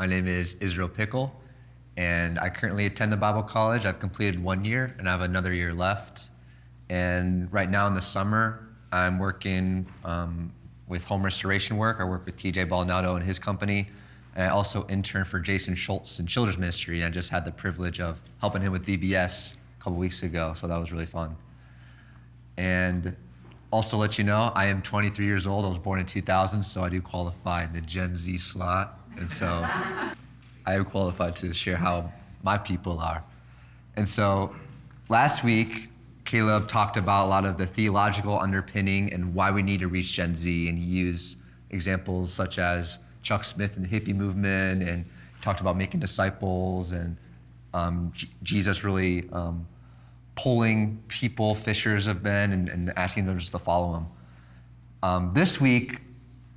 My name is Israel Pickel, and I currently attend the Bible College. I've completed 1 year, and I have another year left. And right now in the summer, I'm working with home restoration work. I work with TJ Baldonado and his company. And I also intern for Jason Schultz in children's ministry. And I just had the privilege of helping him with VBS a couple weeks ago, so that was really fun. And also let you know, I am 23 years old. I was born in 2000, so I do qualify in the Gen Z slot. And so I am qualified to share how my people are. And so last week, Caleb talked about a lot of the theological underpinning and why we need to reach Gen Z. And he used examples such as Chuck Smith and the hippie movement, and talked about making disciples, and Jesus really pulling people, fishers of men, and asking them just to follow him. This week,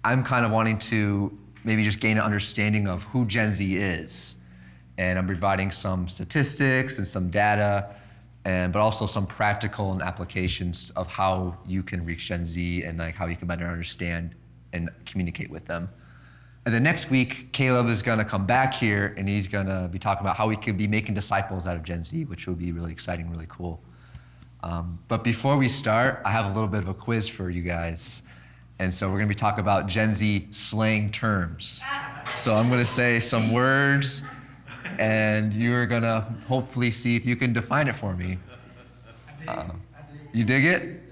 I'm kind of wanting to maybe just gain an understanding of who Gen Z is. And I'm providing some statistics and some data, but also some practical and applications of how you can reach Gen Z and like how you can better understand and communicate with them. And then next week, Caleb is gonna come back here and he's gonna be talking about how we could be making disciples out of Gen Z, which will be really exciting, really cool. But before we start, I have a little bit of a quiz for you guys. And so we're gonna be talking about Gen Z slang terms. So I'm gonna say some words and you're gonna hopefully see if you can define it for me. You dig it?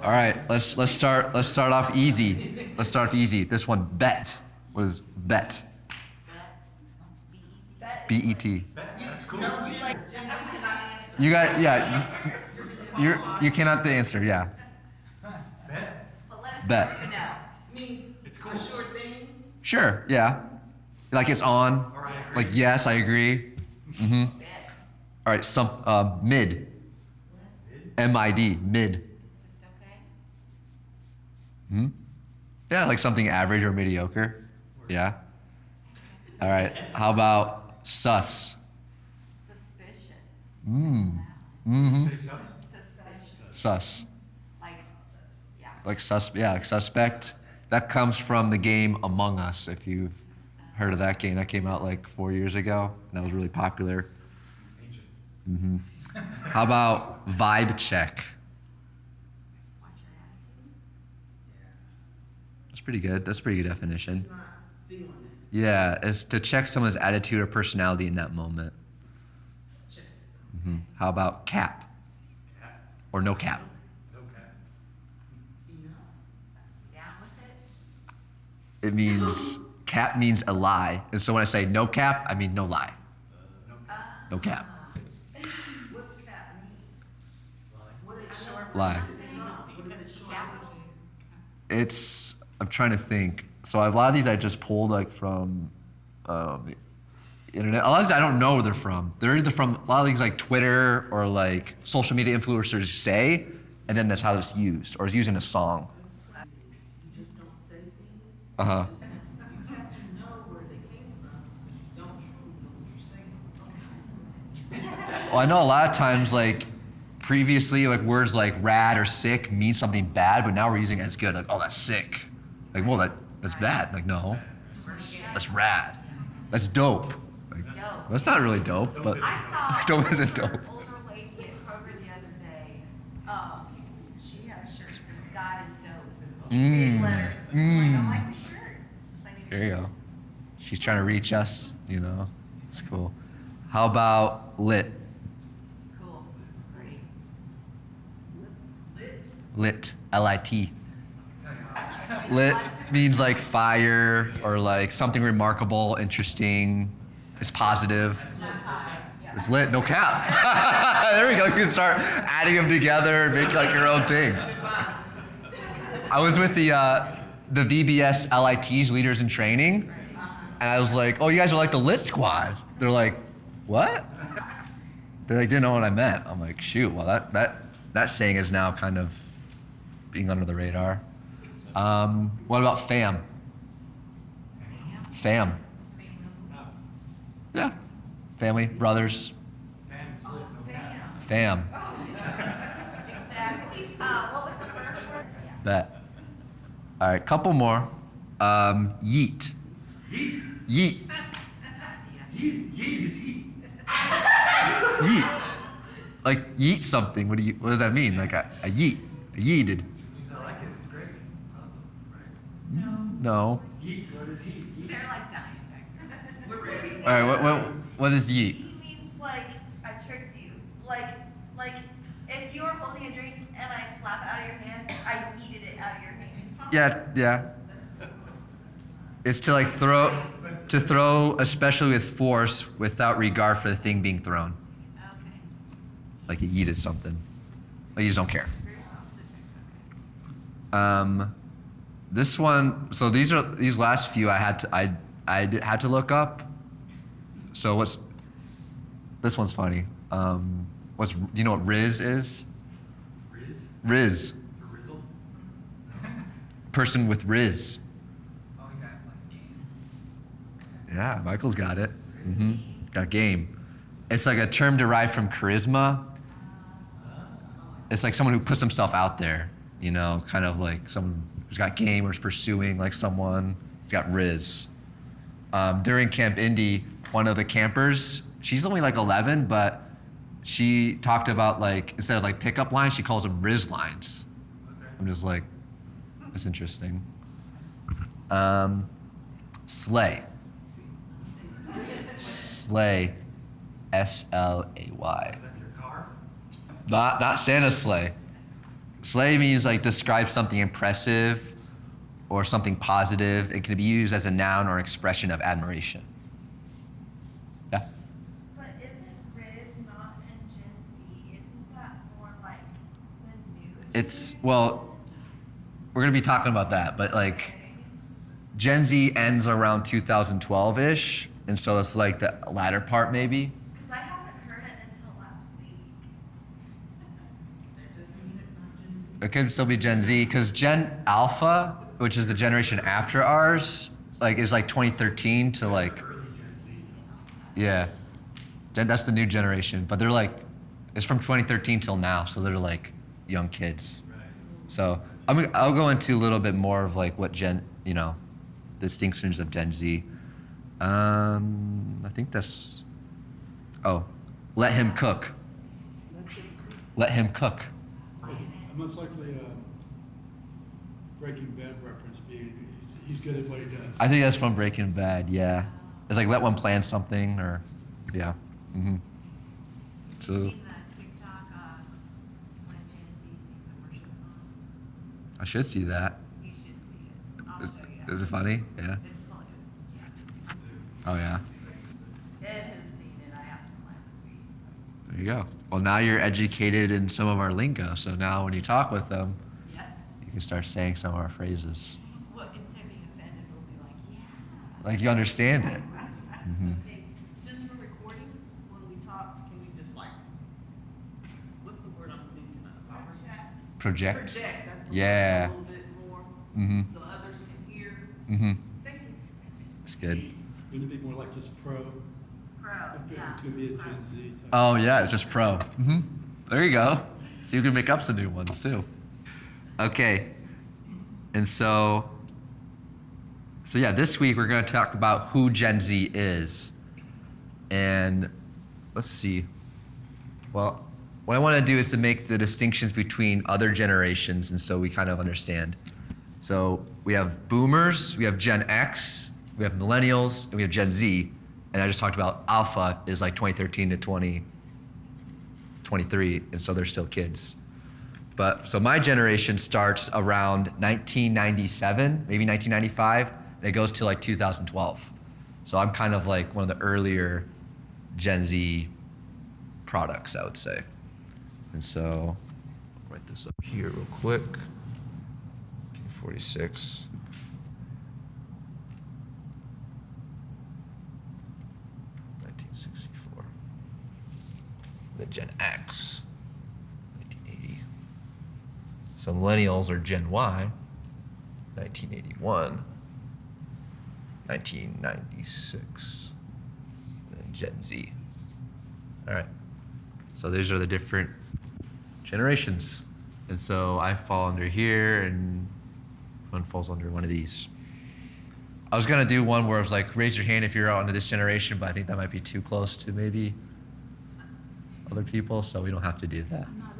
All right, let's start off easy. Let's start off easy. This one, bet. What is bet? B-E-T. That's cool. You got, yeah. You cannot answer, yeah. Bet. Means it's cool. A short thing. Sure, yeah. Like it's on. Like yes, I agree. Mm-hmm. All right, mid. M-I-D, mid. It's just okay. Hmm? Yeah, like something average or mediocre. Yeah. All right. How about sus? Suspicious. Mm-hmm. Suspicious. Sus. Like, yeah. Like suspect. That comes from the game Among Us, if you've heard of that game. That came out like 4 years ago. And that was really popular. Mm-hmm. How about vibe check? Watch your attitude. That's pretty good. That's a pretty good definition. It's not feeling it. Yeah, it's to check someone's attitude or personality in that moment. Check this out. Mm-hmm. How about cap? Or no cap? Enough. Down with it. It means, cap means a lie. And so when I say no cap, I mean no lie. No cap. What's cat mean? What is it short Lie. What is it short for? It's, I'm trying to think. So a lot of these I just pulled like from the internet. A lot of these I don't know where they're from. They're either from a lot of things like Twitter or like social media influencers say, and then that's how it's used, or it's used in a song. You just don't say things. Uh-huh. You have to know where they came from. Don't know what you're saying. Well, I know a lot of times like previously like words like rad or sick mean something bad, but now we're using it as good. Like, oh, that's sick. Like, well, that's bad. Like, no, that's rad. That's dope. Like, Dope. that's not really dope, but I saw dope isn't dope. an older lady at Kroger the other day. She had a shirt that says God is dope. Big letters. I'm like, I like the shirt. So I need a There you shirt. go. She's trying to reach us, you know. It's cool. How about lit? Cool. Great. Lit. Lit. L-I-T. Lit means like fire or like something remarkable, interesting, is positive. It's lit, no cap. There we go. You can start adding them together and make like your own thing. I was with the VBS LITs, Leaders in Training, and I was like, oh, you guys are like the lit squad. They're like, what? They like didn't know what I meant. I'm like, shoot, well that saying is now kind of being under the radar. What about fam? Fam. Yeah. Family, brothers. Fam. Exactly. What was the first word? Yeah. Bet. All right, couple more. Yeet. Yeet. Yeet is yeet. Yeet. Like yeet something. What does that mean? Like a yeet. A yeeted. Means I like it. It's great. Awesome. Right? No. Yeet. What is yeet? Yeet. They're like dying back there. We're ready. All right. What is yeet? He means like I tricked you. Like if you were holding a drink and I slap it out of your hand, I yeeted it out of your hand. Yeah. It's to like throw, especially with force, without regard for the thing being thrown. Okay. Like you yeeted something. Like you just don't care. Very specific. This one. So these last few I had to look up. So this one's funny. Do you know what Riz is? Riz? Riz. For Rizzle? Person with Riz. Oh, we got like games. Yeah, Michael's got it. Got game. It's like a term derived from charisma. It's like someone who puts himself out there, you know, kind of like someone who's got game or is pursuing like someone. He's got Riz. During Camp Indy, one of the campers, she's only like 11, but she talked about like, instead of like pickup lines, she calls them Riz lines. Okay. I'm just like, that's interesting. Slay. Slay. S-L-A-Y. Is that your car? Not Santa's sleigh. Slay means like describe something impressive or something positive. It can be used as a noun or expression of admiration. Yeah. But isn't Riz not in Gen Z? Isn't that more like the new? It's, well, we're gonna be talking about that, but like Okay. Gen Z ends around 2012-ish, and so it's like the latter part maybe. Because I haven't heard it until last week. That doesn't mean it's not Gen Z. It could still be Gen Z, because Gen Alpha, which is the generation after ours, like is like 2013 to like, Early Gen Z. yeah. That's the new generation, but they're like, it's from 2013 till now, so they're like young kids. Right. So I'll go into a little bit more of like what distinctions of Gen Z. I think that's, let him cook. Let him cook. It's most likely a Breaking Bad reference, being he's good at what he does. I think that's from Breaking Bad, yeah. It's like let one plan something, or, yeah. So, Seen that TikTok when Gen Z sings a worship song? I should see that. You should see it. I'll show you. Is it funny? Yeah. It's funny. Yeah. Oh, yeah. Ed has seen it. I asked him last week. So. There you go. Well, now you're educated in some of our lingo, so now when you talk with them, Yeah. you can start saying some of our phrases. Well, instead of being offended, we'll be like, yeah. Like you understand it. Okay, since we're recording, when we talk, can we just like, what's the word I'm thinking of? Project. Project, that's the Yeah. word, a little bit more, Mm-hmm. so others can hear. Mm-hmm. Thank you. It's good. Wouldn't it be more like just pro? Pro. If Yeah. it's gonna be a it's pro. Gen Z type. Oh, yeah, it's just pro. Mm-hmm. There you go. So you can make up some new ones, too. Okay. And so yeah, this week we're going to talk about who Gen Z is. And let's see. Well, what I want to do is to make the distinctions between other generations, and so we kind of understand. So we have boomers, we have Gen X, we have millennials, and we have Gen Z. And I just talked about Alpha is like 2013 to 2023, and so they're still kids. But so my generation starts around 1997, maybe 1995, and it goes to like 2012. So I'm kind of like one of the earlier Gen Z products, I would say. And so I'll write this up here real quick. 1946. The Gen X, 1980. So millennials are Gen Y, 1981, 1996, and then Gen Z. All right. So these are the different generations. And so I fall under here, and one falls under one of these. I was gonna do one where it was like, raise your hand if you're out into this generation, but I think that might be too close to maybe other people, so we don't have to do that. I'm not up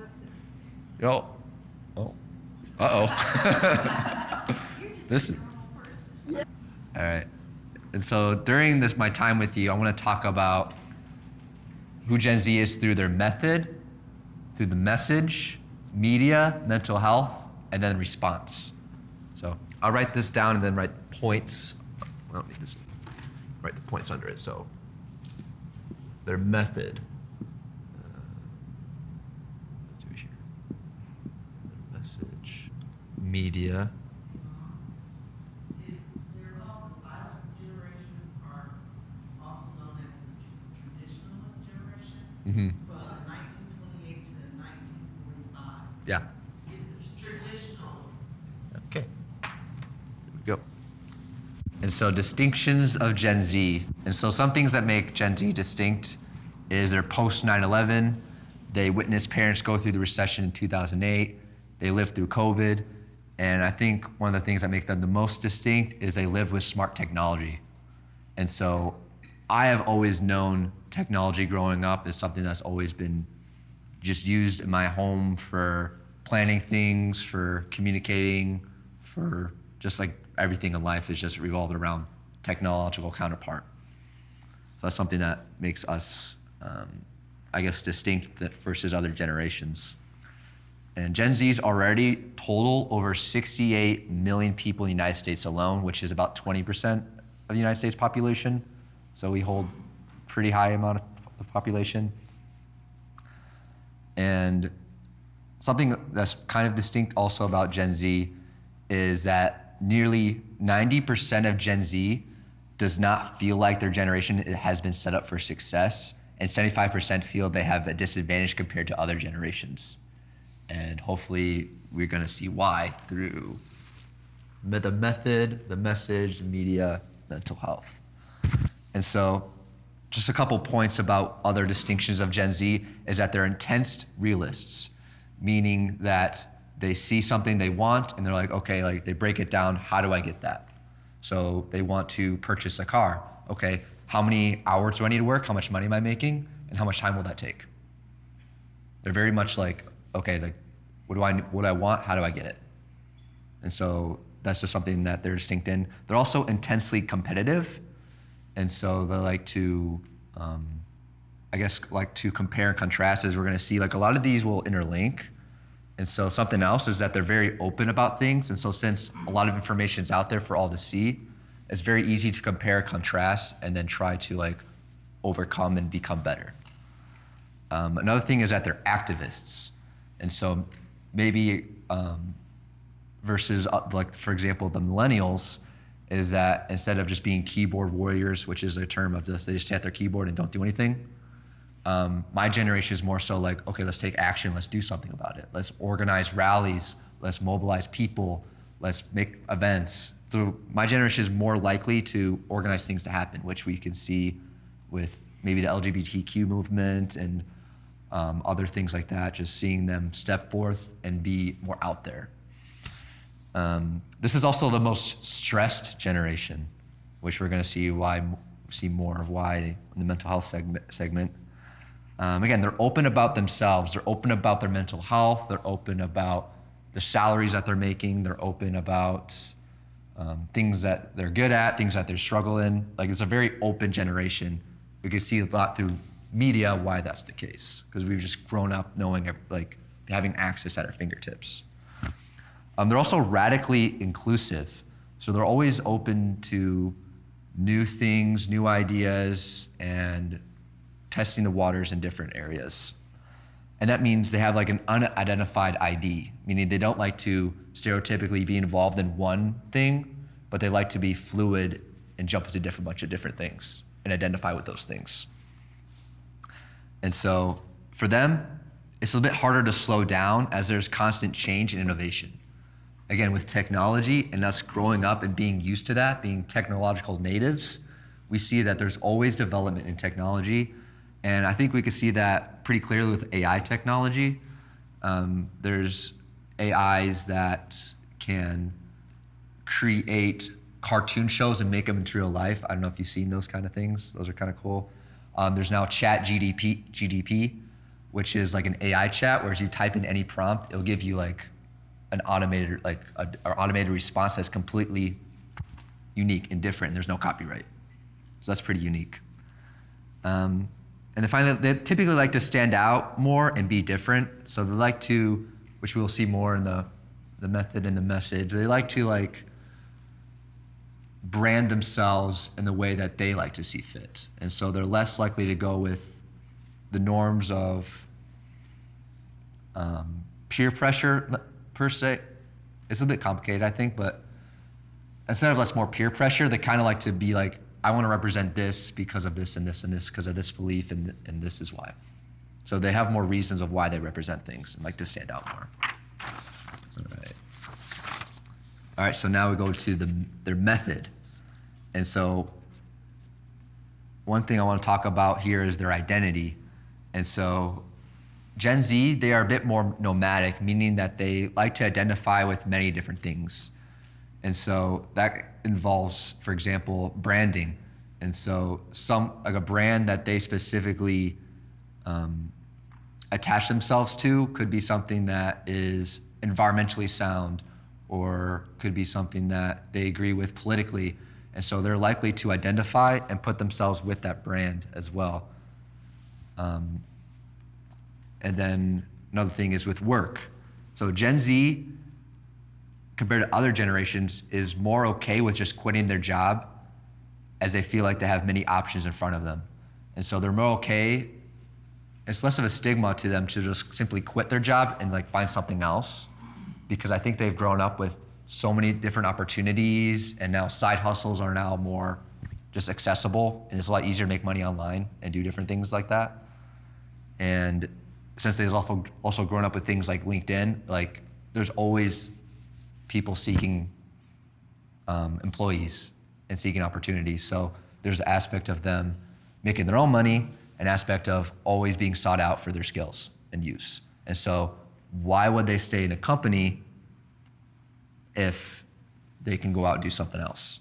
there. Yo, oh, uh-oh. You're just This a is, normal person. all right. And so during this, my time with you, I wanna talk about who Gen Z is through their method, through the message, media, mental health, and then response. So I'll write this down and then write points. I don't need this. Write the points under it. So their method. Let's do it here. Their message, media. Is they're called the silent generation, or also known as the traditionalist generation, Mm-hmm. from 1928 to 1945. Yeah. Traditionalists. Okay. There we go. And so distinctions of Gen Z. And so some things that make Gen Z distinct is they're post 9/11. They witnessed parents go through the recession in 2008. They lived through COVID. And I think one of the things that make them the most distinct is they live with smart technology. And so I have always known technology growing up is something that's always been just used in my home for planning things, for communicating, for just like everything in life is just revolved around technological counterpart. So that's something that makes us, I guess, distinct versus other generations. And Gen Z's already total over 68 million people in the United States alone, which is about 20% of the United States population. So we hold pretty high amount of the population. And something that's kind of distinct also about Gen Z is that nearly 90% of Gen Z does not feel like their generation has been set up for success, and 75% feel they have a disadvantage compared to other generations. And hopefully we're gonna see why through the method, the message, the media, mental health. And so just a couple points about other distinctions of Gen Z is that they're intense realists, meaning that they see something they want and they're like, okay, like they break it down, how do I get that? So they want to purchase a car. Okay, how many hours do I need to work? How much money am I making? And how much time will that take? They're very much like, okay, like what do I want? How do I get it? And so that's just something that they're distinct in. They're also intensely competitive. And so they like to, I guess, like to compare and contrast, as we're gonna see, like a lot of these will interlink. And so something else is that they're very open about things. And so since a lot of information is out there for all to see, it's very easy to compare, contrast, and then try to like overcome and become better. Another thing is that they're activists. And so maybe versus like, for example, the millennials, is that instead of just being keyboard warriors, which is a term of this, they just sit at their keyboard and don't do anything. My generation is more so like, okay, let's take action, let's do something about it. Let's organize rallies, let's mobilize people, let's make events. So my generation is more likely to organize things to happen, which we can see with maybe the LGBTQ movement and other things like that, just seeing them step forth and be more out there. This is also the most stressed generation, which we're gonna see more of why in the mental health segment. Again, they're open about themselves, they're open about their mental health, they're open about the salaries that they're making, they're open about things that they're good at, things that they're struggling. Like it's a very open generation. We can see a lot through media why that's the case, because we've just grown up knowing, like having access at our fingertips. They're also radically inclusive. So they're always open to new things, new ideas, and testing the waters in different areas. And that means they have like an unidentified ID, meaning they don't like to stereotypically be involved in one thing, but they like to be fluid and jump into a bunch of different things and identify with those things. And so for them, it's a bit harder to slow down as there's constant change and innovation. Again, with technology and us growing up and being used to that, being technological natives, we see that there's always development in technology. And I think we can see that pretty clearly with AI technology. There's AIs that can create cartoon shows and make them into real life. I don't know if you've seen those kind of things. Those are kind of cool. There's now Chat GDP, which is like an AI chat, where as you type in any prompt, it'll give you like an automated, or automated response that's completely unique and different, and there's no copyright. So that's pretty unique. And then finally, they typically like to stand out more and be different. So they like to, which we'll see more in the method and the message, they like to like brand themselves in the way that they like to see fit. And so they're less likely to go with the norms of peer pressure per se. It's a bit complicated, I think, but instead of less more peer pressure, they kind of like to be like, I want to represent this because of this and this and this, because of this belief, and this is why. So they have more reasons of why they represent things and like to stand out more. All right, so now we go to their method. And so one thing I want to talk about here is their identity. And so Gen Z, they are a bit more nomadic, meaning that they like to identify with many different things. And so that involves, for example, branding. And so like a brand that they specifically attach themselves to could be something that is environmentally sound, or could be something that they agree with politically. And so they're likely to identify and put themselves with that brand as well. And then another thing is with work. So Gen Z, compared to other generations, is more okay with just quitting their job, as they feel like they have many options in front of them. And so they're more okay. It's less of a stigma to them to just simply quit their job and like find something else, because I think they've grown up with so many different opportunities, and now side hustles are now more just accessible, and it's a lot easier to make money online and do different things like that. And since they've also grown up with things like LinkedIn, like there's always people seeking employees and seeking opportunities. So there's an aspect of them making their own money, an aspect of always being sought out for their skills and use. And so why would they stay in a company if they can go out and do something else?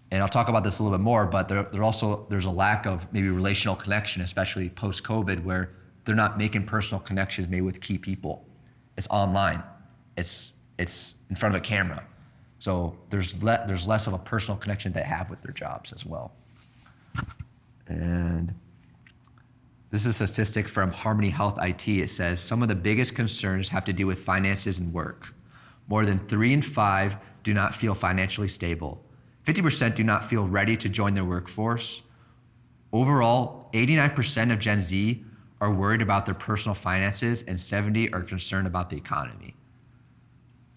And I'll talk about this a little bit more, but there's a lack of maybe relational connection, especially post-COVID, where they're not making personal connections maybe with key people. It's online. It's in front of a camera. So there's less of a personal connection they have with their jobs as well. And this is a statistic from Harmony Health IT. It says some of the biggest concerns have to do with finances and work. More than 3 in 5 do not feel financially stable. 50% do not feel ready to join their workforce. Overall, 89% of Gen Z are worried about their personal finances, and 70% are concerned about the economy.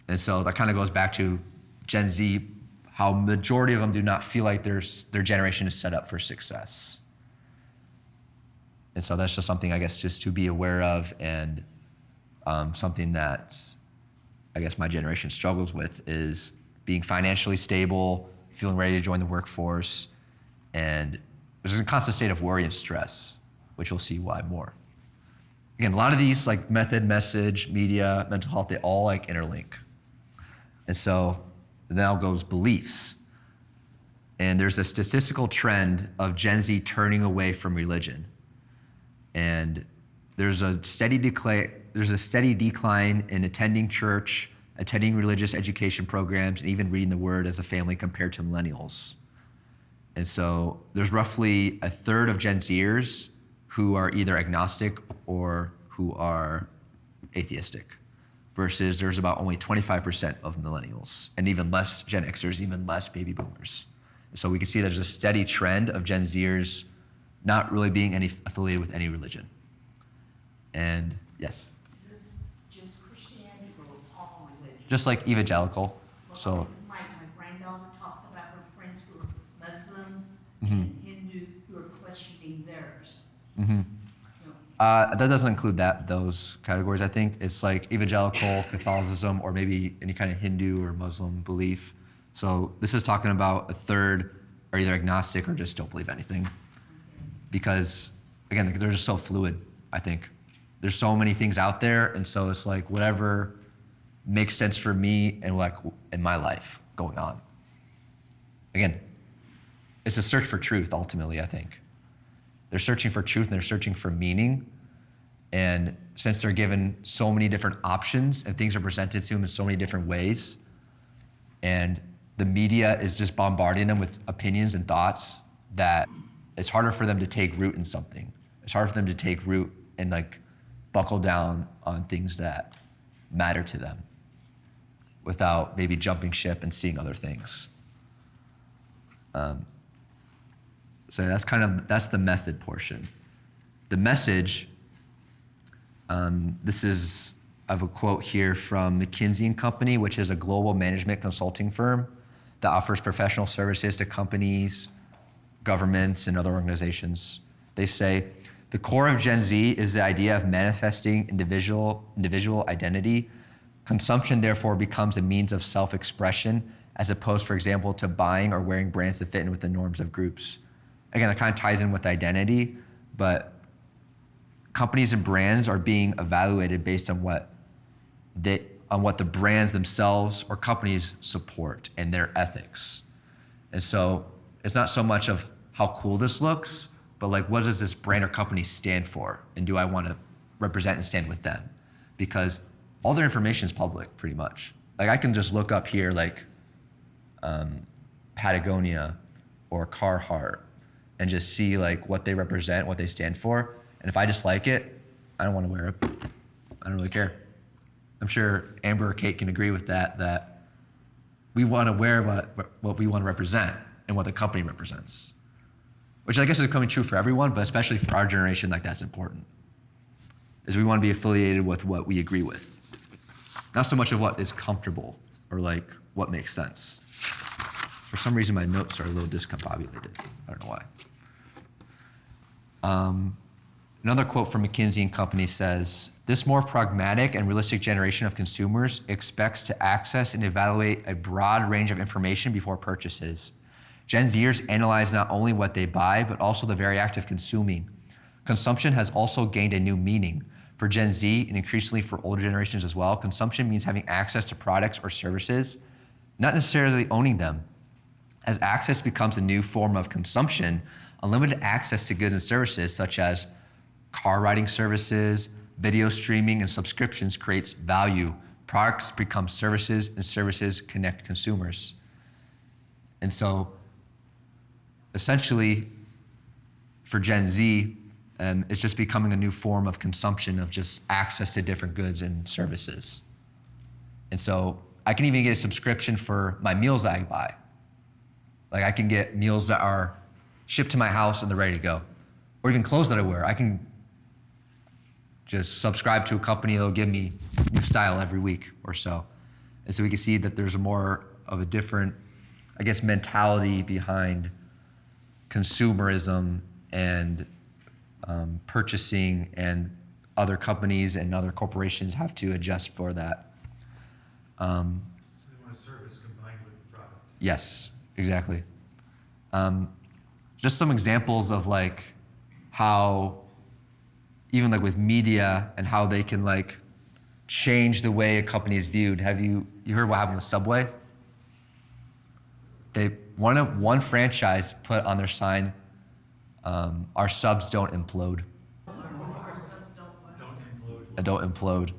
And so that kind of goes back to Gen Z, how majority of them do not feel like their generation is set up for success. And so that's just something, I guess, just to be aware of, and something that I guess my generation struggles with is being financially stable, feeling ready to join the workforce, and there's a constant state of worry and stress, which we'll see why more. Again, a lot of these, like method, message, media, mental health, they all like interlink. And so now goes beliefs. And there's a statistical trend of Gen Z turning away from religion. And there's a steady decline in attending church, attending religious education programs, and even reading the word as a family compared to millennials. And so there's roughly a third of Gen Zers who are either agnostic or who are atheistic, versus there's about only 25% of millennials, and even less Gen Xers, even less baby boomers. So we can see there's a steady trend of Gen Zers not really being affiliated with any religion. And yes? Is this just Christianity or all religion? Just like evangelical. Well, So my granddaughter talks about her friends who are Muslim Mhm. and Hindu who are questioning theirs. mhm. You know, That doesn't include those categories, I think. It's like evangelical, Catholicism, or maybe any kind of Hindu or Muslim belief. So this is talking about a third are either agnostic or just don't believe anything. Because, again, they're just so fluid, I think. There's so many things out there, and so it's like whatever makes sense for me and like in my life going on. again, it's a search for truth ultimately, I think. They're searching for truth and they're searching for meaning. And since they're given so many different options and things are presented to them in so many different ways, and the media is just bombarding them with opinions and thoughts, that it's harder for them to take root in something. It's harder for them to take root and like buckle down on things that matter to them without maybe jumping ship and seeing other things. So that's the method portion. The message, this is, I have a quote here from McKinsey and Company, which is a global management consulting firm that offers professional services to companies, governments, and other organizations. They say, the core of Gen Z is the idea of manifesting individual identity. Consumption, therefore, becomes a means of self-expression, as opposed, for example, to buying or wearing brands that fit in with the norms of groups. Again, that kind of ties in with identity, but companies and brands are being evaluated based on what the brands themselves or companies support and their ethics. And so it's not so much of how cool this looks, but like, what does this brand or company stand for? And do I want to represent and stand with them? Because all their information is public, pretty much. Like, I can just look up here, like Patagonia or Carhartt, and just see like what they represent, what they stand for. And if I dislike it, I don't want to wear it. I don't really care. I'm sure Amber or Kate can agree with that we want to wear what we want to represent and what the company represents. Which I guess is becoming true for everyone, but especially for our generation, like that's important. Is we want to be affiliated with what we agree with. Not so much of what is comfortable or like what makes sense. For some reason, my notes are a little discombobulated. I don't know why. Another quote from McKinsey and Company says, this more pragmatic and realistic generation of consumers expects to access and evaluate a broad range of information before purchases. Gen Zers analyze not only what they buy, but also the very act of consuming. Consumption has also gained a new meaning. For Gen Z, and increasingly for older generations as well, consumption means having access to products or services, not necessarily owning them. As access becomes a new form of consumption, unlimited access to goods and services such as car riding services, video streaming, and subscriptions creates value. Products become services, and services connect consumers. And so, essentially, for Gen Z, it's just becoming a new form of consumption of just access to different goods and services. And so, I can even get a subscription for my meals that I buy. Like, I can get meals that are shipped to my house and they're ready to go. Or even clothes that I wear. I can just subscribe to a company that'll give me new style every week or so. And so we can see that there's more of a different, I guess, mentality behind consumerism and purchasing, and other companies and other corporations have to adjust for that. So they want a service combined with the product. Yes, exactly. Just some examples of like how, even like with media and how they can like change the way a company is viewed. Have you heard what happened with Subway? One franchise put on their sign, our subs don't implode. Our subs don't what? Don't implode. Don't implode.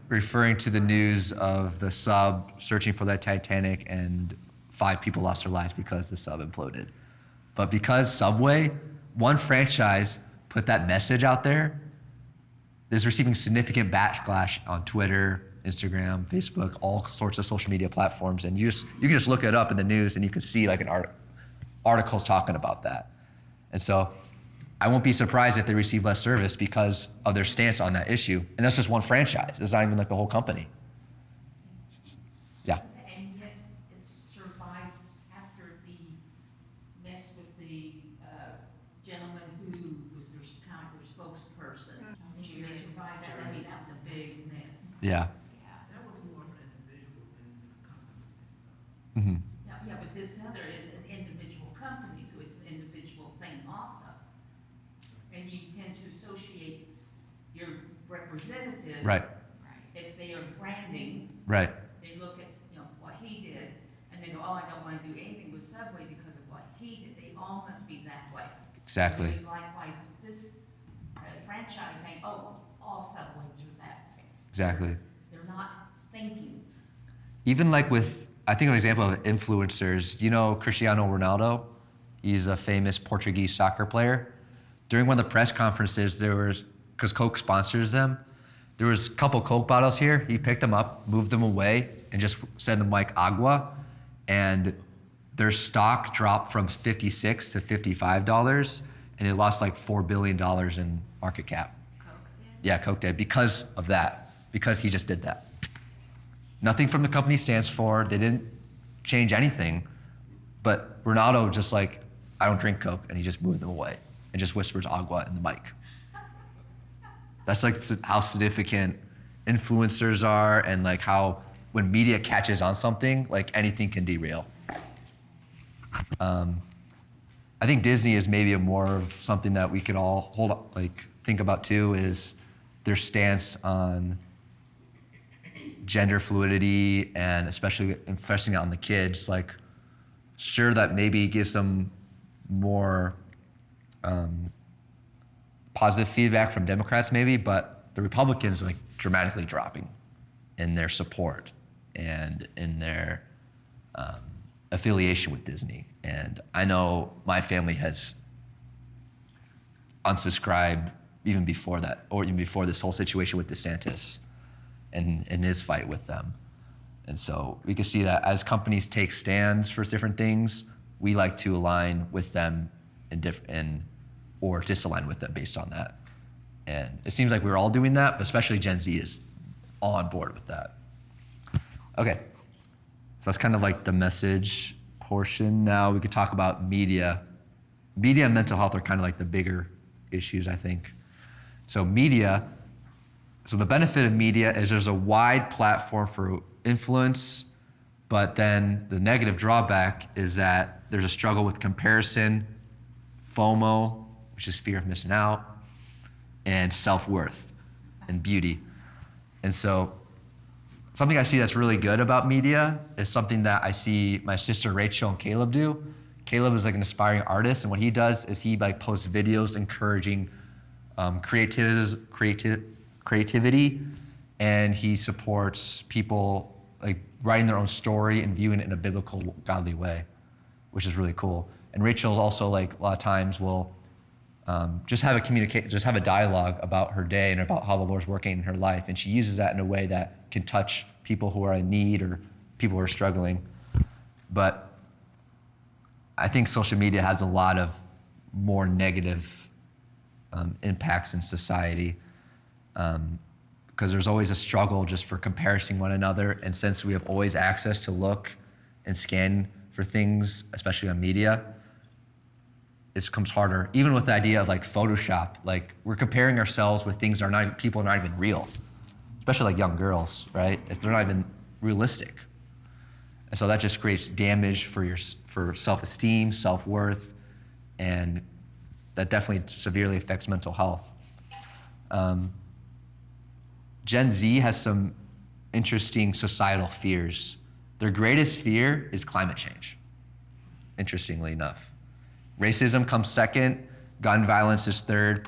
Referring to the news of the sub searching for that Titanic and 5 people lost their lives because the sub imploded. But because Subway, one franchise, put that message out there, is receiving significant backlash on Twitter, Instagram, Facebook, all sorts of social media platforms. And you can just look it up in the news and you can see like an articles talking about that. And so I won't be surprised if they receive less service because of their stance on that issue. And that's just one franchise. It's not even like the whole company. Yeah. And yet it survived after the mess with the gentleman who was their kind of their spokesperson. They survived that. I mean, that was a big mess. Yeah. That was more of an individual than a company. Mm-hmm. Yeah, but this other is an individual company, so it's an individual thing also. And you tend to associate your representative. Right. If they are branding, Right. they look at, what he did, and they go, oh, I don't want to do Exactly. And likewise, with this franchise saying, oh, all subways are that way. Exactly. They're not thinking. Even like with, I think an example of influencers, you know Cristiano Ronaldo? He's a famous Portuguese soccer player. During one of the press conferences, there was, because Coke sponsors them, there was a couple Coke bottles here. He picked them up, moved them away, and just said them like agua. And their stock dropped from $56 to $55, and they lost like $4 billion in market cap. Coke did? Yeah, Coke did, because of that, because he just did that. Nothing from the company stands for, they didn't change anything, but Ronaldo just like, I don't drink Coke, and he just moved them away and just whispers agua in the mic. That's like how significant influencers are, and like how when media catches on something, like anything can derail. I think Disney is maybe a more of something that we could all think about too, is their stance on gender fluidity, and especially impressing it on the kids. Like, sure, that maybe gives them more positive feedback from Democrats maybe, but the Republicans like dramatically dropping in their support and in their affiliation with Disney. And I know my family has unsubscribed even before that, or even before this whole situation with DeSantis and his fight with them. And so we can see that as companies take stands for different things, we like to align with them or disalign with them based on that. And it seems like we're all doing that, but especially Gen Z is all on board with that. Okay, so that's kind of like the message portion. Now we could talk about media. Media and mental health are kind of like the bigger issues, I think. So the benefit of media is there's a wide platform for influence, but then the negative drawback is that there's a struggle with comparison, FOMO, which is fear of missing out, and self-worth and beauty. And so something I see that's really good about media is something that I see my sister Rachel and Caleb do. Caleb is like an aspiring artist, and what he does is he like posts videos encouraging creativity, and he supports people like writing their own story and viewing it in a biblical, godly way, which is really cool. And Rachel also like a lot of times will just have a dialogue about her day and about how the Lord's working in her life, and she uses that in a way that can touch people who are in need or people who are struggling. But I think social media has a lot of more negative impacts in society, because there's always a struggle just for comparing one another. And since we have always access to look and scan for things, especially on media, it becomes harder. Even with the idea of like Photoshop, like we're comparing ourselves with things that are people not even real, especially like young girls, right? They're not even realistic. And so that just creates damage for self-esteem, self-worth, and that definitely severely affects mental health. Gen Z has some interesting societal fears. Their greatest fear is climate change, interestingly enough. Racism comes second, gun violence is third,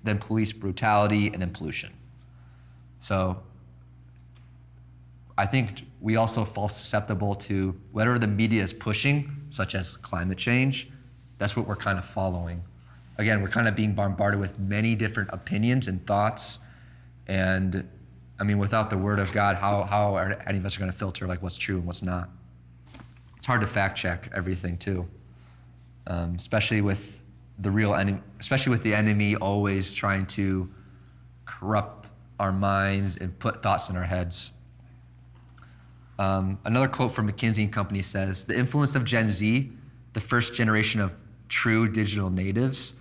then police brutality, and then pollution. So I think we also fall susceptible to whatever the media is pushing, such as climate change. That's what we're kind of following. Again, we're kind of being bombarded with many different opinions and thoughts. And I mean, without the word of God, how are any of us going to filter like what's true and what's not? It's hard to fact check everything too, especially with the enemy always trying to corrupt our minds and put thoughts in our heads. Another quote from McKinsey & Company says, "The influence of Gen Z, the first generation of true digital natives,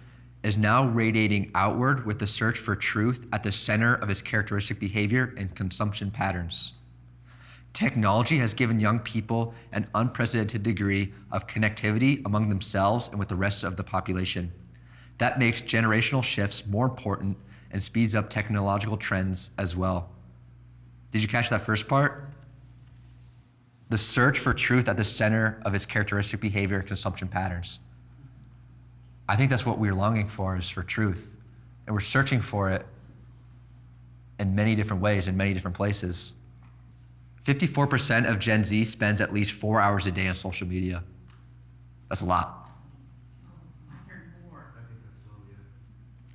is now radiating outward with the search for truth at the center of its characteristic behavior and consumption patterns. Technology has given young people an unprecedented degree of connectivity among themselves and with the rest of the population. That makes generational shifts more important and speeds up technological trends as well." Did you catch that first part? The search for truth at the center of its characteristic behavior and consumption patterns. I think that's what we're longing for, is for truth. And we're searching for it in many different ways, in many different places. 54% of Gen Z spends at least 4 hours a day on social media. That's a lot. I heard more. I think that's low, yeah.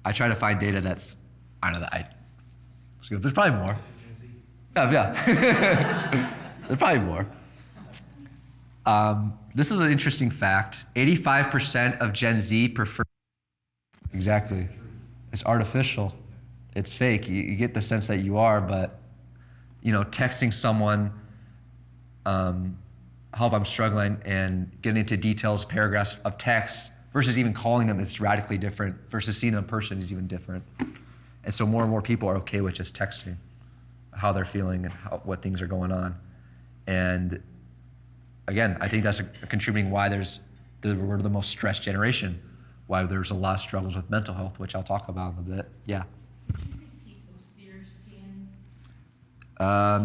I try to find data that's, I don't know, there's probably more. Gen Z. Yeah. There's probably more. This is an interesting fact. 85% of Gen Z prefer. Exactly. It's artificial. It's fake. You get the sense that you are, but texting someone, help, I'm struggling, and getting into details, paragraphs of text versus even calling them is radically different, versus seeing them in person is even different. And so more and more people are okay with just texting how they're feeling and what things are going on. And again, I think that's a contributing why we're the most stressed generation, why there's a lot of struggles with mental health, which I'll talk about in a bit. Yeah. Could you repeat those fears again?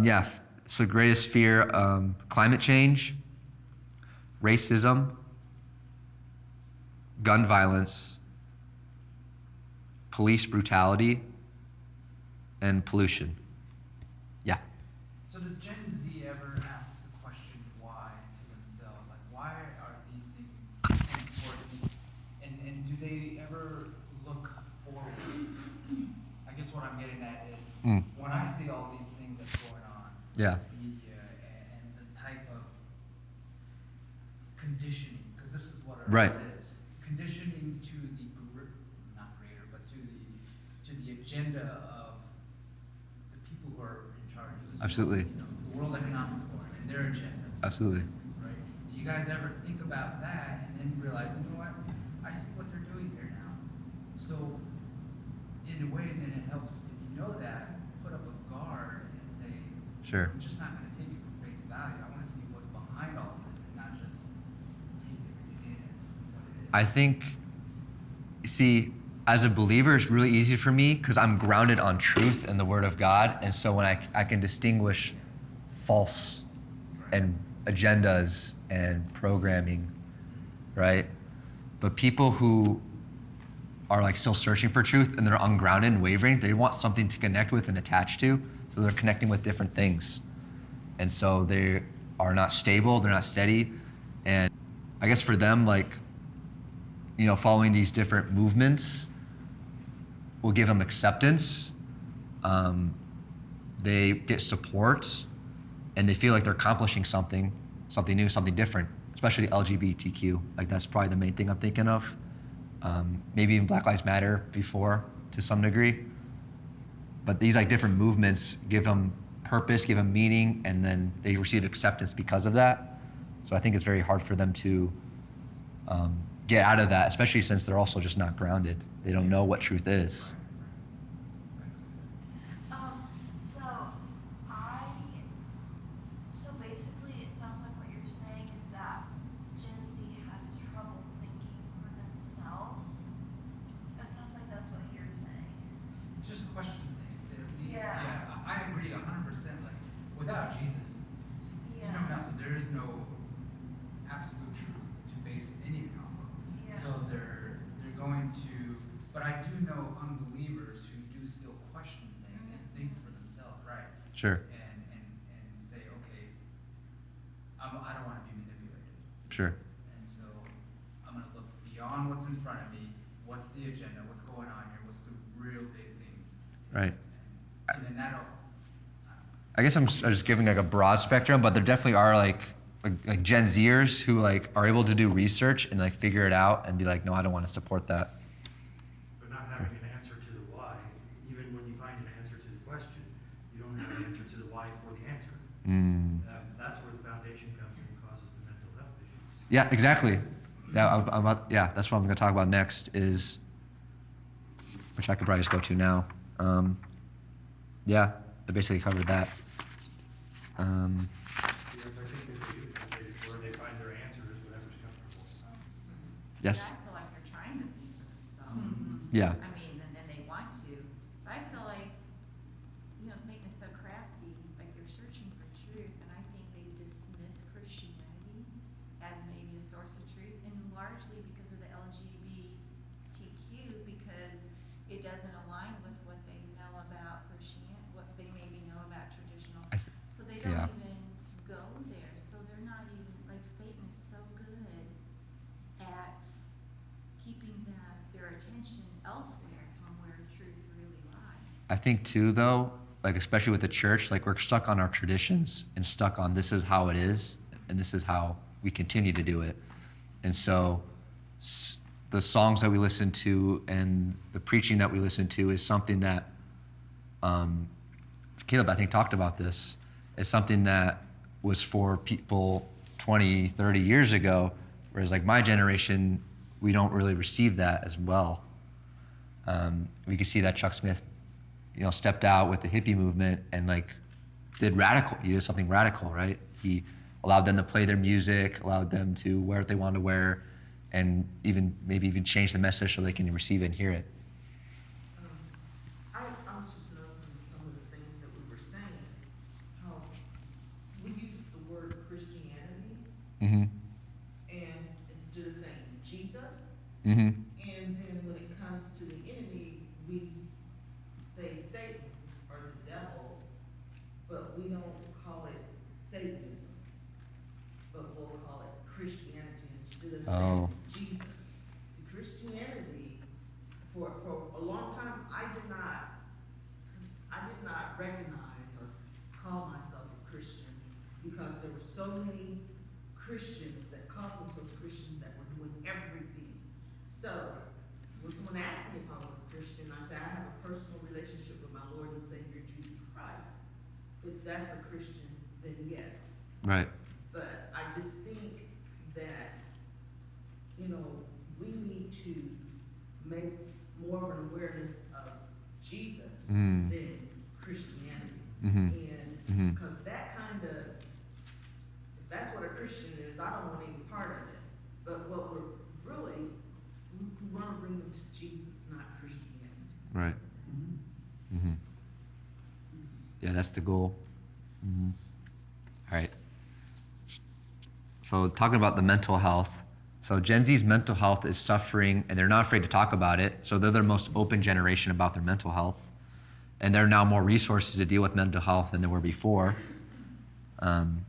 Yeah, so greatest fear, climate change, racism, gun violence, police brutality, and pollution. Yeah. So does Gen Z ever ask the question why to themselves? Like, why are these things important? And do they ever look forward? I guess what I'm getting at is, when I see all these things that's going on, Yeah. media and the type of conditioning, because this is what Right. it is, conditioning to the not greater, but to the agenda of the people who are in charge. Absolutely. The World Economic Forum and their agenda. Absolutely. For instance, right? Do you guys ever think about that and then realize, you know what, I see what they're doing here now. So in a way, then it helps, if you know that, put up a guard and say, Sure. I'm just not going to take it for face value. I want to see what's behind all of this and not just take everything in as what it is. I think, see, as a believer, it's really easy for me because I'm grounded on truth and the Word of God. And so when I can distinguish false and agendas and programming, right? But people who are like still searching for truth and they're ungrounded and wavering, they want something to connect with and attach to. So they're connecting with different things. And so they are not stable, they're not steady. And I guess for them, like, following these different movements will give them acceptance. They get support, and they feel like they're accomplishing something new, something different, especially LGBTQ. Like, that's probably the main thing I'm thinking of. Maybe even Black Lives Matter before, to some degree. But these like different movements give them purpose, give them meaning, and then they receive acceptance because of that. So I think it's very hard for them to get out of that, especially since they're also just not grounded. They don't know what truth is. So basically, it sounds like what you're saying is that Gen Z has trouble thinking for themselves. It sounds like that's what you're saying. Just question things, at least. Yeah. Yeah, I agree 100%. Like, without Jesus, you know, there is no absolute truth to base anything off of. Yeah. So they're going to, but I do know unbelievers who do still question things and think for themselves, right? Sure. And say, okay, I don't want to be manipulated. Sure. And so I'm going to look beyond what's in front of me. What's the agenda? What's going on here? What's the real big thing? Right. And then that'll. I guess I'm just giving like a broad spectrum, but there definitely are like Gen Zers who like are able to do research and like figure it out and be like, no, I don't want to support that. But not having an answer to the why, even when you find an answer to the question, you don't have an answer to the why for the answer. That's where the foundation comes and causes the mental health issues. Yeah, exactly. Yeah, that's what I'm going to talk about next is, which I could probably just go to now. Yeah, I basically covered that. Yes, I think they do, where they find their answer is whatever's comfortable. Yes. Yeah, I feel like they're trying to think for themselves. Yeah. I mean, and then they want to. But I feel like, Satan is so crafty, like they're searching for truth, and I think they dismiss Christianity as maybe a source of truth, and largely because of the elsewhere from where truth really lies. I think too, though, like especially with the church, like we're stuck on our traditions and stuck on this is how it is and this is how we continue to do it. And so the songs that we listen to and the preaching that we listen to is something that Caleb, I think, talked about this, is something that was for people 20, 30 years ago, whereas like my generation, we don't really receive that as well. We can see that Chuck Smith, stepped out with the hippie movement and like he did something radical, right? He allowed them to play their music, allowed them to wear what they wanted to wear, and maybe even change the message so they can receive it and hear it. I was just noticing some of the things that we were saying, how we use the word Christianity, Mm-hmm. and instead of saying Jesus, Mm-hmm. and then when it comes to the enemy, we say Satan or the devil, but we don't call it Satanism, but we'll call it Christianity instead of saying Jesus. See, Christianity, for a long time, I did not recognize or call myself a Christian because there were so many Christians that called themselves Christians that were doing everything. So when someone asked me if I was a Christian, I said I have a personal relationship with my Lord and Savior Jesus Christ. If that's a Christian, then yes. Right. But I just think that, we need to make more of an awareness of Jesus Mm. than Christianity. Mm-hmm. And Mm-hmm. because that kind of, if that's what a Christian is, I don't want any part of it. But what we're really, we want to bring them to Jesus, not Christianity. Right. Mm-hmm. Yeah, that's the goal. Mm-hmm. All right. So talking about the mental health. So Gen Z's mental health is suffering and they're not afraid to talk about it. So they're the most open generation about their mental health. And there are now more resources to deal with mental health than there were before. And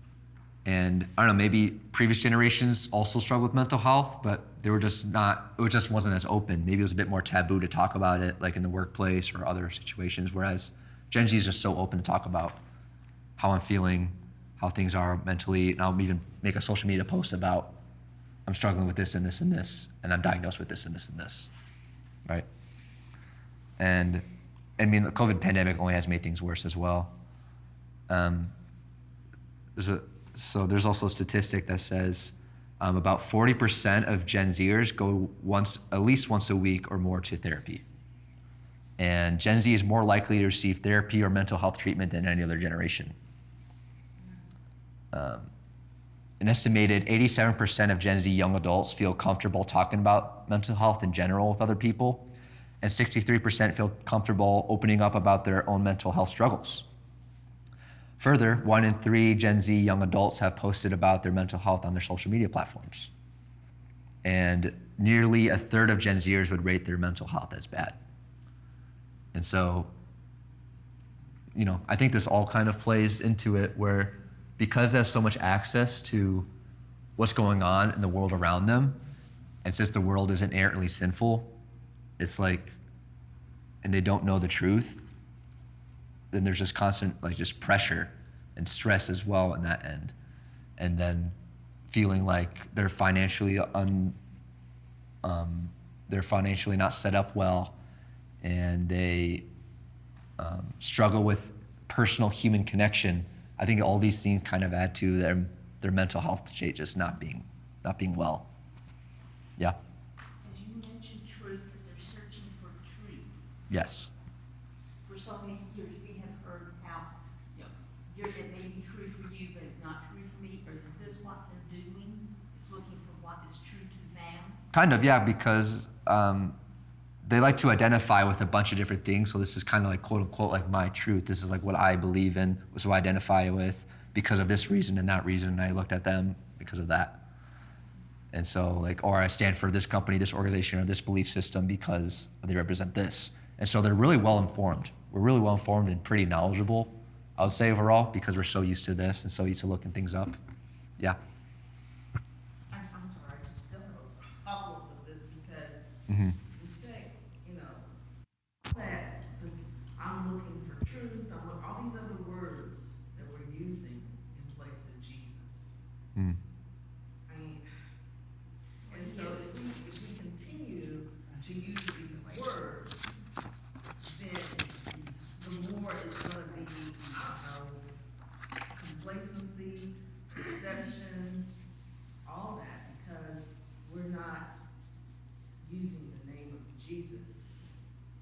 I don't know, maybe previous generations also struggled with mental health, but they were just not, it just wasn't as open. Maybe it was a bit more taboo to talk about it, like in the workplace or other situations, whereas Gen Z is just so open to talk about how I'm feeling, how things are mentally, and I'll even make a social media post about I'm struggling with this and this and this, and I'm diagnosed with this and this and this, right? And I mean, the COVID pandemic only has made things worse as well. There's also a statistic that says about 40% of Gen Zers go at least once a week or more to therapy. And Gen Z is more likely to receive therapy or mental health treatment than any other generation. An estimated 87% of Gen Z young adults feel comfortable talking about mental health in general with other people, and 63% feel comfortable opening up about their own mental health struggles. Further, 1 in 3 Gen Z young adults have posted about their mental health on their social media platforms. And nearly a third of Gen Zers would rate their mental health as bad. And so, I think this all kind of plays into it where because they have so much access to what's going on in the world around them, and since the world is inherently sinful, it's like, and they don't know the truth, then there's just constant just pressure and stress as well in that end. And then feeling like they're financially not set up well, and they struggle with personal human connection. I think all these things kind of add to their mental health state just not being well. Yeah. As you mentioned truth, that they're searching for truth. Yes. For so many years, we have heard how, it may be true for you, but it's not true for me, or is this what they're doing? It's looking for what is true to them? Kind of, yeah, because they like to identify with a bunch of different things. So this is kind of like quote unquote like my truth. This is like what I believe in, so I identify with because of this reason and that reason. And I looked at them because of that. And so or I stand for this company, this organization, or this belief system because they represent this. And so they're really well informed. We're really well informed and pretty knowledgeable, I would say overall, because we're so used to this and so used to looking things up. Yeah. I'm sorry, I just still have a problem with this because Mm-hmm. you say, use these words, then the more it's gonna be, I don't know, complacency, deception, all that, because we're not using the name of Jesus.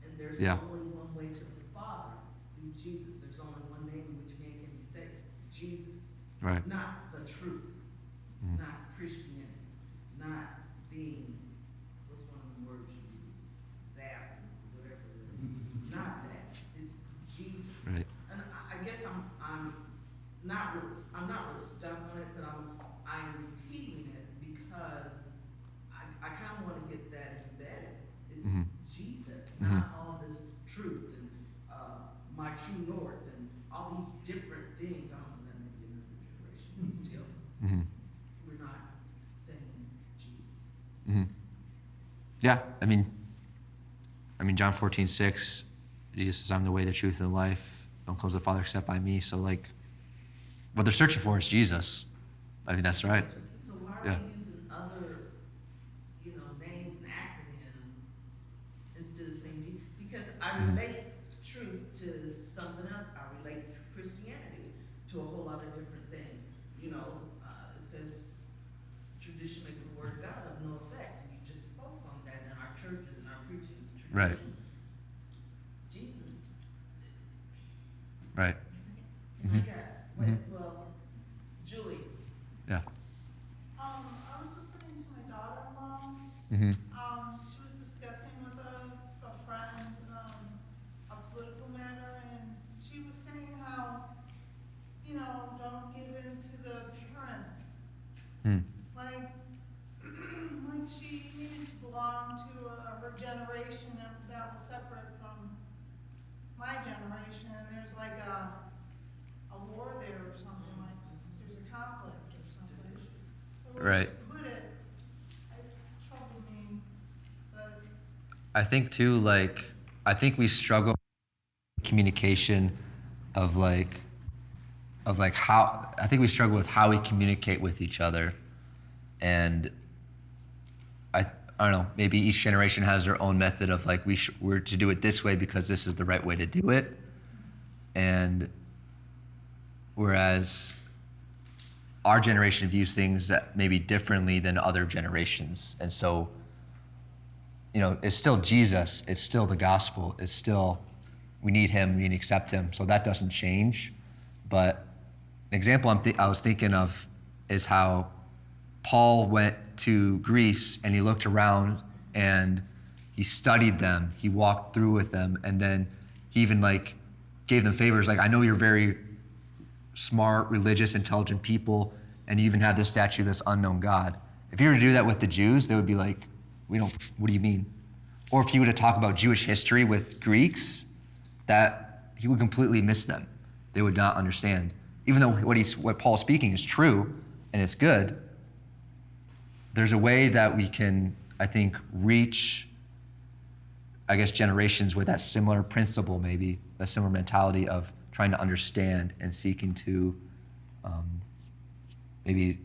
And there's Yeah. only one way to the Father, through Jesus. There's only one name in which man can be saved, Jesus. Right. Not the truth, Mm. not Christianity, not being, what's one of the words you use? Zappers, whatever it is. Not that, it's Jesus. Right. And I guess I'm not really stuck on it, but I'm repeating it because I kind of want to get that embedded. It's Mhm. Jesus, Mhm. not all this truth and my true north and all these different things. I don't know, that may be another generation, but still, Mm-hmm. we're not saying Jesus. Mm-hmm. Yeah, I mean, John 14:6, Jesus says, I'm the way, the truth, and the life. Don't close the Father except by me. So, like, what they're searching for is Jesus. I mean, that's right. So why are Yeah. we using other, names and acronyms instead of saying Jesus? Because I Mhm. relate truth to something else. I relate Christianity to a whole lot of different things. It says tradition makes the word of God of no effect. And you just spoke on that in our churches and our preaching is tradition. Right. Jesus. Right. And Mhm. I got, well, Julie, Yeah. I was listening to my daughter-in-law. Mm-hmm. She was discussing with a friend, a political matter, and she was saying how, don't give in to the parents. Hmm. Like, like she needed to belong to her generation that was separate from my generation, and there's like a war there or something, like, there's a conflict or something. The way Right. she put it, it troubled me, but I think too, I think we struggle with communication of how, I think we struggle with how we communicate with each other. And I don't know, maybe each generation has their own method of we're to do it this way because this is the right way to do it. And whereas our generation views things that maybe differently than other generations. And so, it's still Jesus, it's still the gospel, it's still, we need him, we need to accept him. So that doesn't change. But an example I was thinking of is how Paul went to Greece and he looked around and he studied them, he walked through with them, and then he even gave them favors. I know you're very smart, religious, intelligent people, and you even have this statue of this unknown God. If you were to do that with the Jews, they would be like, what do you mean? Or if he were to talk about Jewish history with Greeks, that he would completely miss them. They would not understand. Even though what Paul's speaking is true and it's good, there's a way that we can, I think, reach, generations with that similar principle, maybe, that similar mentality of trying to understand and seeking to maybe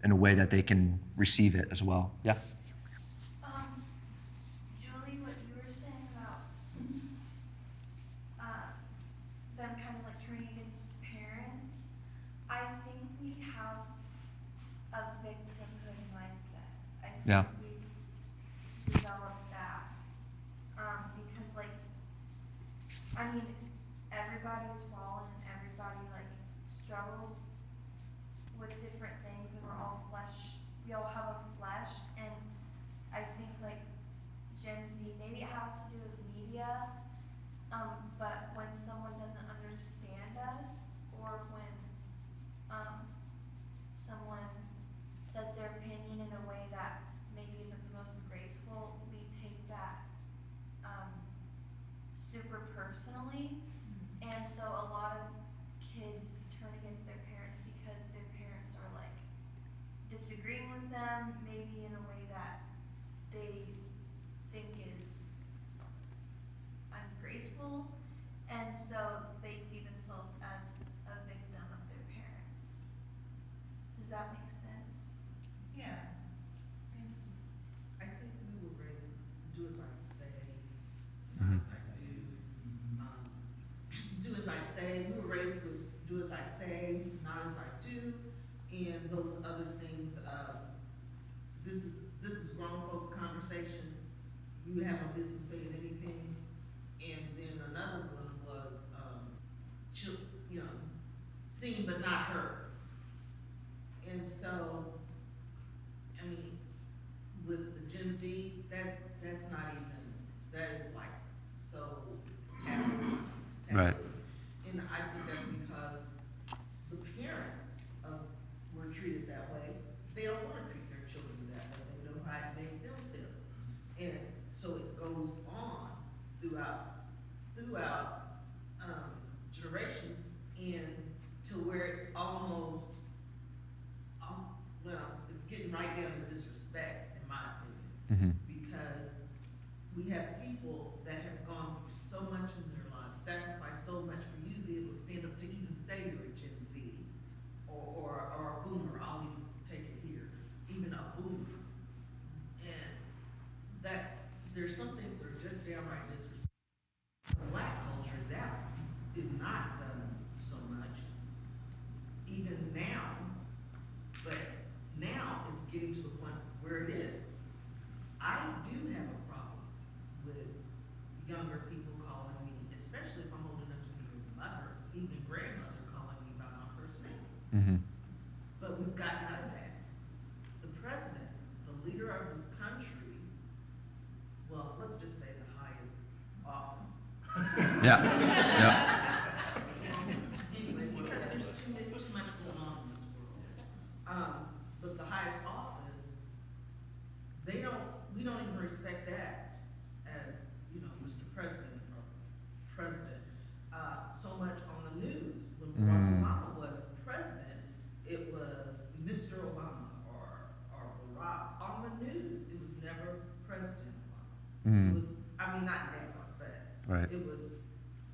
in a way that they can receive it as well. Yeah? Julie, what you were saying about them kind of turning against parents, I think we have a victimhood mindset. I think Yeah. we've developed that. Because everybody's fallen and everybody struggles with different things, and we're all flesh. We all have a flesh, and I think Gen Z, maybe it has to do with media, but when someone doesn't understand us, or when someone says their opinion in a way that maybe isn't the most graceful, we take that super personally, and so a lot of kids turn against their parents because their parents are disagreeing with them, maybe in a way that they think is ungraceful, and so they see themselves as a victim of their parents. Does that make sense? yeah. I think we were raised to do as I I say, not as I do, and those other things. This is grown folks' conversation. You have no business saying anything. And then another one was, you know, seen but not heard. And so, I mean, with the Gen Z, that's not even, that is like so taboo. Right. And I think that's because the parents were treated that way. They don't want to treat their children that way. They know how it made them feel. And so it goes on throughout generations, and to where it's almost, well, it's getting right down to disrespect, in my opinion. Because we have people that have gone through so much in their lives, sacrificed so much for you to be able to stand up to even say you're a Gen Z or a boomer. I'll even take it here, even a boomer. And there's some things that are just downright disrespectful. Black culture, that is not done so much, even now, but now it's getting to the point where it is. I do have a problem with younger people calling me, especially if I'm old enough to be your mother, even grandmother, calling me by my first name. But we've gotten out of that. The president, the leader of this country, well, let's just say the highest office. Yeah. Anyway, because there's too much going on in this world. But the highest office, we don't even respect that as, you know, Mr. President or President. So much on the news, when Barack Obama was president, it was Mr. Obama or Barack on the news. It was never President Obama. It was, I mean, not never, but Right. it was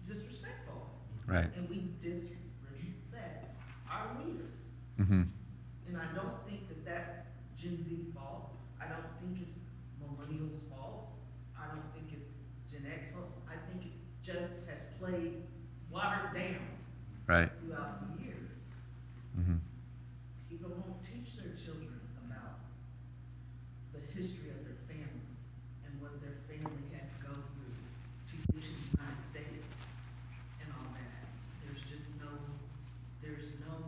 disrespectful. Right. And we disrespect our leaders. Mm-hmm. And I don't think that that's Gen Z fault. I don't think it's millennials' fault. I don't think it's Gen X fault. I think it just has played watered down Right. throughout the years. Mm-hmm. People won't teach their children about the history of their family and what their family had to go through to get to the United States and all that. There's no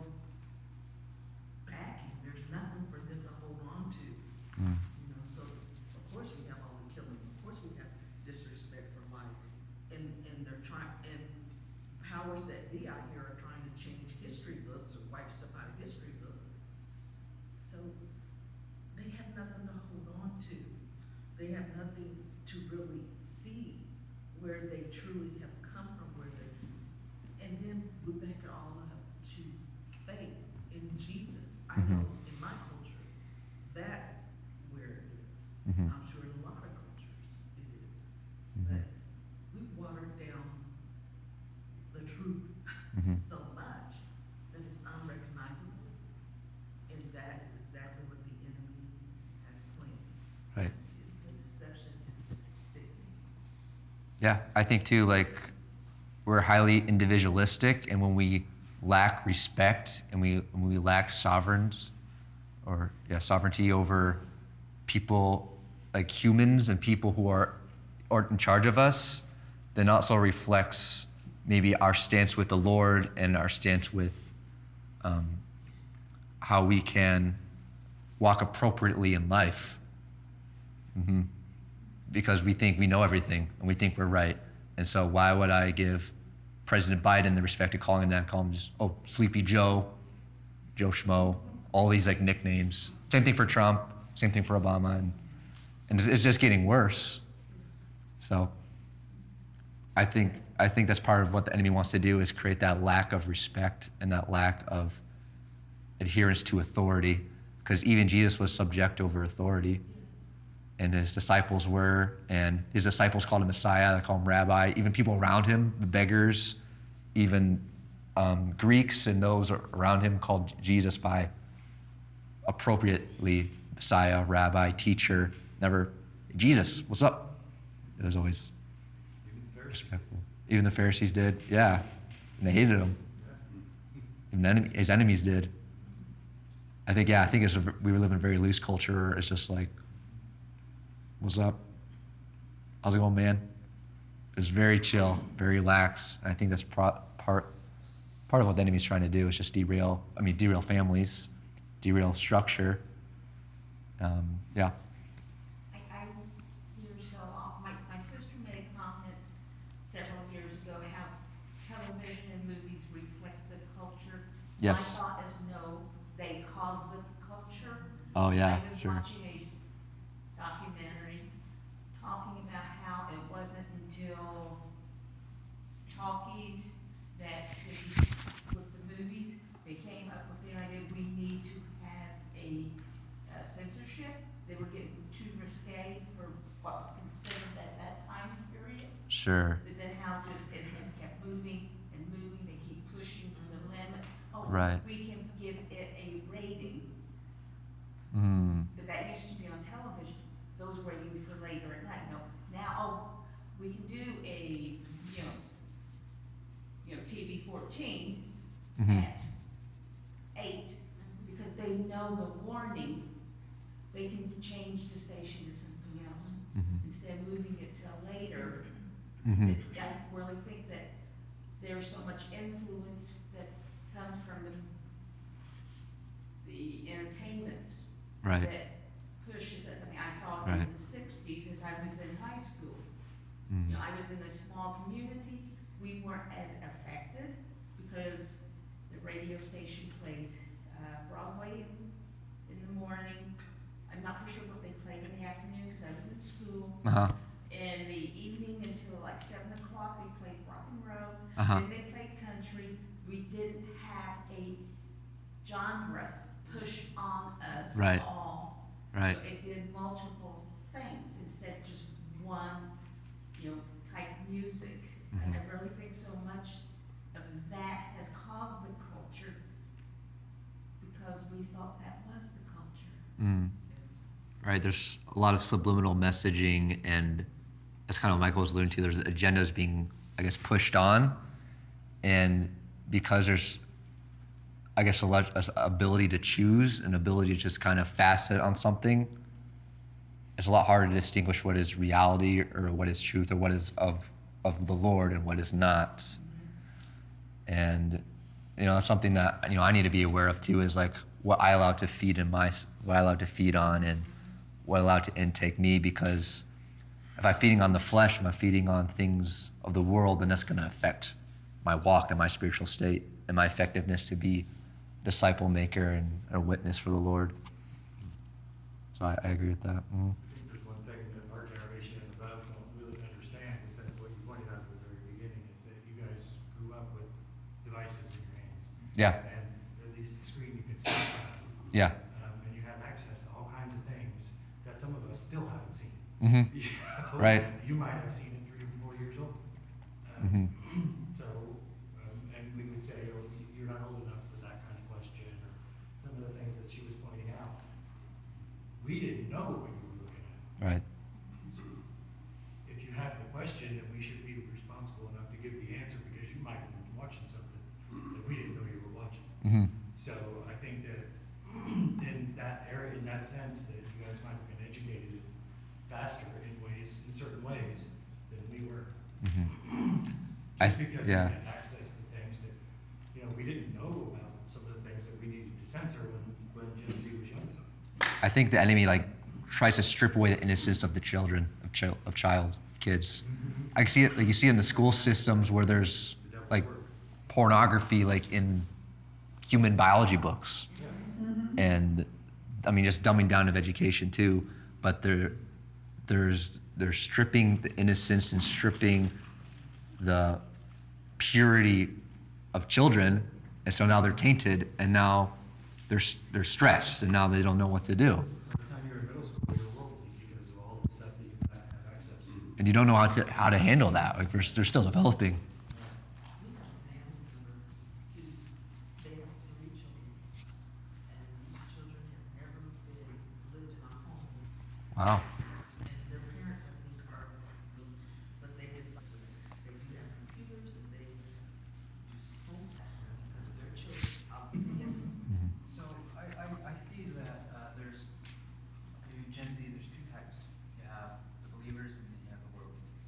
backing. There's nothing for them to hold on to. You know, so of course we have all the killing. Of course we have disrespect for life. And they're trying, and powers that be out here are trying to change history books or wipe stuff out of history books. So they have nothing to hold on to. They have nothing to really see where they truly have come from, and then we back it all up to faith in Jesus. I know in my culture, that's where it is. I'm sure in a lot of cultures it is. But we've watered down the truth so much that it's unrecognizable, and that is exactly what the enemy has planned. Right. The deception is sickening. Yeah, I think too, like, we're highly individualistic, and when we lack respect and when we lack sovereignty over people, like humans and people who are in charge of us, then also reflects maybe our stance with the Lord and our stance with how we can walk appropriately in life. Because we think we know everything and we think we're right. And so why would I give President Biden the respect of calling him that, call him just, Sleepy Joe, Joe Schmo, all these like nicknames. Same thing for Trump, same thing for Obama, and it's just getting worse. So I think that's part of what the enemy wants to do, is create that lack of respect and that lack of adherence to authority, because even Jesus was subject over authority. And his disciples were, and his disciples called him Messiah, they called him Rabbi. Even people around him, the beggars, even Greeks and those around him called Jesus by appropriately Messiah, Rabbi, teacher. Never, Jesus, what's up? It was always respectful. Even the Pharisees did, yeah. And they hated him. his enemies did. I think we live in a very loose culture. It's just like, what's up? How's it going, man? It's very chill, very relaxed. And I think that's part of what the enemy's trying to do is just derail families, derail structure. Yeah. I years ago, my sister made a comment several years ago how television and movies reflect the culture. Yes. My thought is no, they cause the culture. Oh yeah, I was sure. watching a documentary talking about how it wasn't until talkies with the movies, they came up with the idea we need to have a censorship. They were getting too risque for what was considered at that time period. Sure. But then how just it has kept moving and moving. They keep pushing on the limit. Oh, Right. we can give it a rating. Mm. But that used to be on television. Those ratings for later at night. No, now we can do a TV 14 Mhm. at 8 because they know the warning. They can change the station to something else Mhm. instead of moving it till later. Mhm. I really think that there's so much influence that comes from the entertainment Right. that pushes us. I mean, I saw it Right. in the 60s as I was in high school. Mm. I was in a small community. We weren't as affected because the radio station played Broadway in the morning. I'm not for sure what they played in the afternoon because I was in school. Uh-huh. In the evening until like 7 o'clock, they played rock and roll. Uh-huh. Then they played country. We didn't have a genre pushed on us Right. at all. Right. So it did multiple things instead of just one, type of music. Mhm. I really think so much of that has caused the culture because we thought that was the culture. Mm. Right. There's a lot of subliminal messaging, and that's kind of what Michael was alluding to. There's agendas being, I guess, pushed on, and because there's, I guess, a ability to choose, an ability to just kind of facet on something, it's a lot harder to distinguish what is reality or what is truth or what is of the Lord and what is not. And something that I need to be aware of too is like what I allow to feed what I allow to feed on and what I allow to intake me, because if I'm feeding on the flesh, if I'm feeding on things of the world, then that's going to affect my walk and my spiritual state and my effectiveness to be a disciple maker and a witness for the Lord. So I agree with that. Mm. I think there's one thing that our generation and above don't really understand is that what you pointed out at the very beginning is that you guys grew up with devices in your hands. Yeah. And at least the screen you can see in front of you. Yeah. And you have access to all kinds of things that some of us still haven't seen. Mm-hmm. Right. You might have seen it 3 or 4 years old. Mm-hmm. So, and we would say, oh, you're not old enough for that kind of question, or some of the things that she was pointing out. We didn't know what you were looking at. Right. If you have the question, then we should be responsible enough to give the answer because you might have been watching something that we didn't know you were watching. Mm-hmm. So I think that in that area, in that sense, that you guys might have been educated faster in certain ways than we were. Mm-hmm. Just because we yeah. had access to things that, we didn't know about some of the things that we needed to censor when Gen Z was younger. I think the enemy tries to strip away the innocence of the children, of kids. I see it, you see it in the school systems where there's pornography in human biology books. And just dumbing down of education too, but they're stripping the innocence and stripping the purity of children, and so now they're tainted, and now they're stressed, and now they don't know what to do. By the time you're in middle school, you're worldly because of all the stuff that you have access to. And you don't know how to handle that. They're still developing. We have a family member who, they have 3 children, and these children have never lived in a home. Wow. And their parents, I think, but they decided they do have computers and they do homeschooling because their children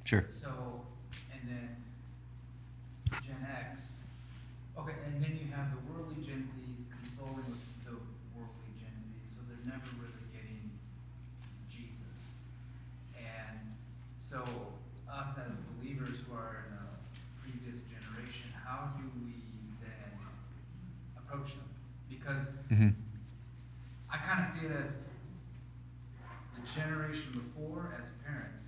Sure. So, and then Gen X, okay, and then you have the worldly Gen Zs consoling with the worldly Gen Z, so they're never really getting Jesus. And so, us as believers who are in a previous generation, how do we then approach them? Because Mm-hmm. I kind of see it as the generation before, as parents,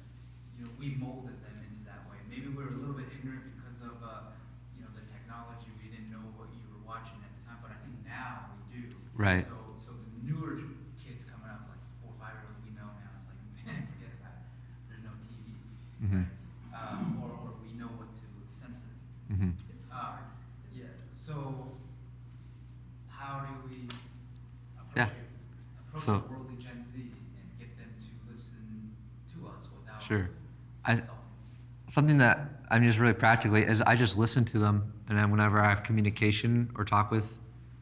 we molded them into that way. Maybe we were a little bit ignorant because of, the technology. We didn't know what you were watching at the time, but I think now we do. Right. So the newer kids coming up, like 4 or 5-year-olds, we know now, it's like, forget about it. There's no TV. Mm-hmm. Right? Or we know what to censor. Mm-hmm. It's hard. Yeah. So how do we Yeah. approach So- the worldly Gen Z and get them to listen to us without Sure. insulting? Something that I'm just really practically is I just listen to them, and then whenever I have communication or talk with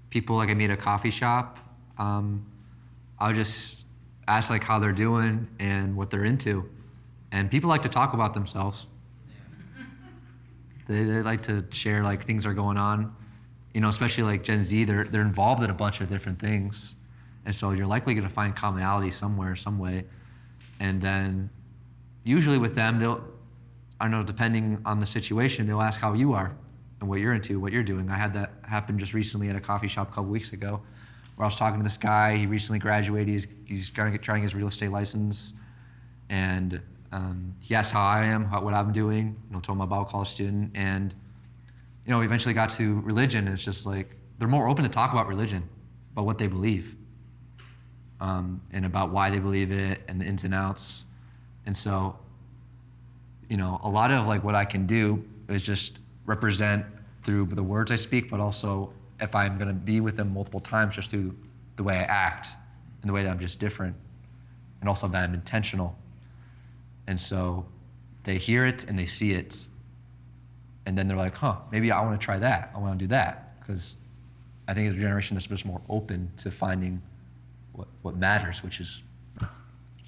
people, like I meet at a coffee shop, I'll just ask like how they're doing and what they're into, and people like to talk about themselves. Yeah. They like to share like things that are going on, especially like Gen Z. They're involved in a bunch of different things, and so you're likely going to find commonality somewhere, some way, and then usually with them I don't know, depending on the situation, they'll ask how you are and what you're into, what you're doing. I had that happen just recently at a coffee shop a couple weeks ago, where I was talking to this guy. He recently graduated. He's trying his real estate license, and he asked how I am, what I'm doing. Told him I'm about a college student, and we eventually got to religion. And it's just like they're more open to talk about religion, about what they believe, and about why they believe it, and the ins and outs. And so, a lot of like what I can do is just represent through the words I speak, but also if I'm going to be with them multiple times, just through the way I act and the way that I'm just different, and also that I'm intentional. And so they hear it and they see it, and then they're like, maybe I want to try that. I want to do that, because I think it's a generation that's much more open to finding what matters, which is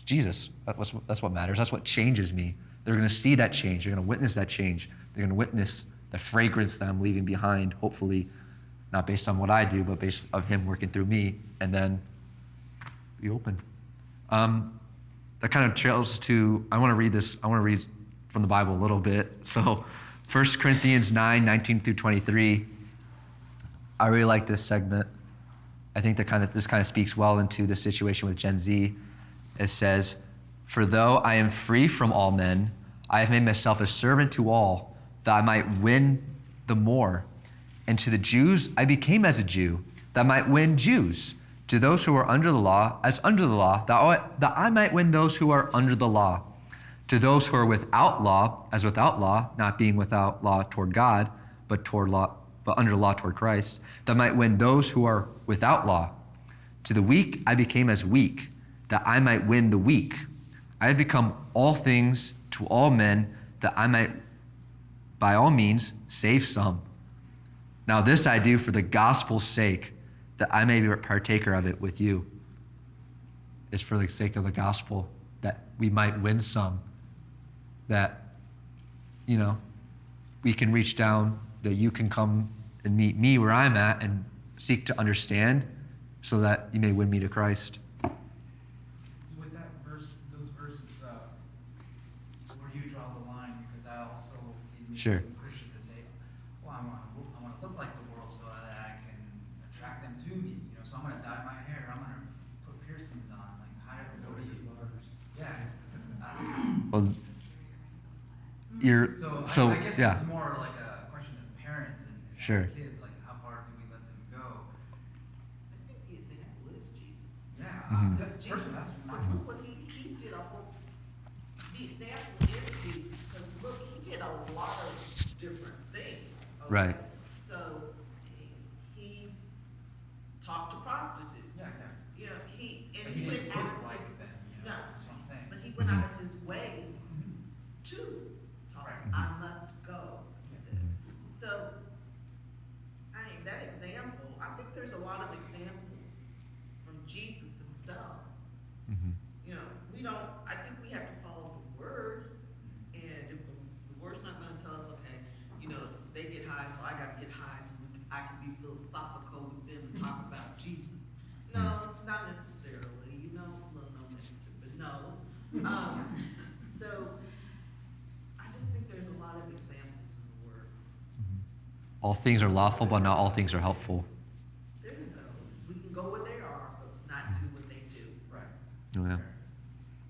Jesus. That's what matters. That's what changes me. They're going to see that change. They're going to witness that change. They're going to witness the fragrance that I'm leaving behind, hopefully not based on what I do, but based on him working through me, and then be open. That kind of trails to, I want to read from the Bible a little bit. So 1 Corinthians 9:19 through 23. I really like this segment. I think this kind of speaks well into the situation with Gen Z. It says, "For though I am free from all men, I have made myself a servant to all, that I might win the more. And to the Jews I became as a Jew, that I might win Jews. To those who are under the law, as under the law, that I might win those who are under the law. To those who are without law, as without law, not being without law toward God, but under law toward Christ, that I might win those who are without law. To the weak I became as weak, that I might win the weak. I have become all things to all men, that I might by all means save some. Now this I do for the gospel's sake, that I may be a partaker of it with you." It's for the sake of the gospel, that we might win some, that, we can reach down, that you can come and meet me where I'm at and seek to understand, so that you may win me to Christ. With that verse, those verses, where do you draw the line? Because I also see maybe Sure. some Christians that say, well, I want to look like the world so that I can attract them to me. So I'm going to dye my hair. I'm going to put piercings on. Like, what do you? Yeah. Well, So I guess yeah. this is more like a question of parents and Sure. kids. Like, how far do we let them go? I think the example is Jesus. Yeah. Mhm. Because Jesus, Personally, that's because look what he did the example is Jesus, because look, he did a lot of different things. Okay? Right. So he talked to prostitutes. Yeah. And But he he went didn't out look of like his, them. no, That's what I'm saying. but he went out of his way to talk. Right. I must go, he says. So, that example, I think there's a lot of examples from Jesus himself. Mhm. I think we have to follow the word, and if high, so I gotta get high so I can be philosophical with them and talk about Jesus. No, not necessarily, well, no necessarily, but no. So, I just think there's a lot of examples in the Word. All things are lawful, but not all things are helpful. There you go. We can go where they are, but not do what they do. Right. Oh, yeah.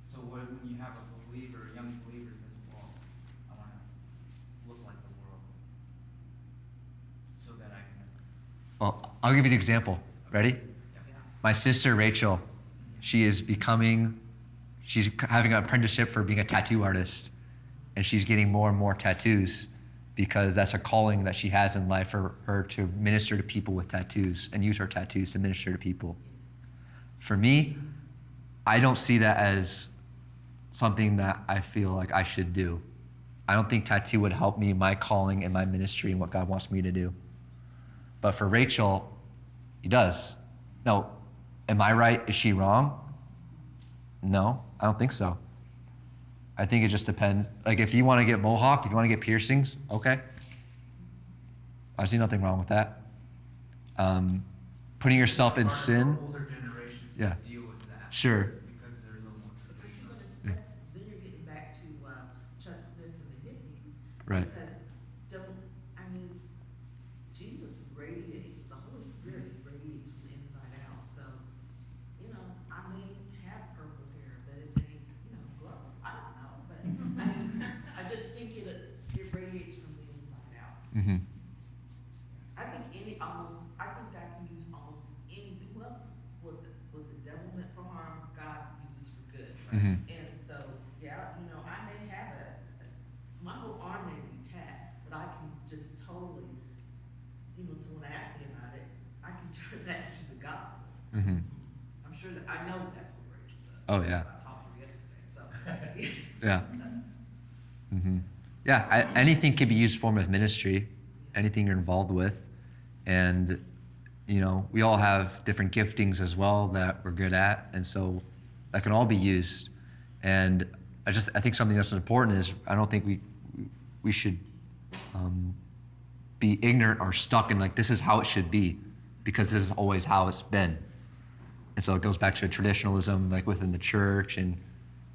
So when you have a believer, a young believer says, well, I want to look like the world so that I can. Well, I'll give you an example. Ready? Yeah. My sister Rachel, she's having an apprenticeship for being a tattoo artist, and she's getting more and more tattoos because that's a calling that she has in life for her to minister to people with tattoos and use her tattoos to minister to people. Yes. For me, I don't see that as something that I feel like I should do. I don't think tattoo would help me in my calling and my ministry and what God wants me to do. But for Rachel, he does. Now, am I right? Is she wrong? No, I don't think so. I think it just depends. Like if you want to get mohawk, if you want to get piercings, okay. I see nothing wrong with that. Putting yourself in It's sin, harder for older generations to Yeah. deal with that. sure. Because they're a little more But traditional. then you're getting back to Chuck Smith and the hippies. Right. Because Jesus radiates, the Holy Spirit radiates from the inside out. So, I may have purple hair, but it may, glow. I don't know, but I just think it radiates from the inside out. Mm-hmm. I think I can use almost anything. Well, what the devil meant for harm, God uses for good. Mm-hmm. And so, I may have my whole arm may be tapped, but I can just totally, when someone asks me about it, I can turn that into the gospel. Mm-hmm. I'm sure that I know that's what Rachel does. Oh, yeah. because I talked to her yesterday, so. Yeah. Mm-hmm. Yeah, anything can be used form of ministry, anything you're involved with. And, we all have different giftings as well that we're good at. And so that can all be used. And I think something that's important is I don't think we should be ignorant or stuck in like, this is how it should be, because this is always how it's been. And so it goes back to traditionalism, like within the church and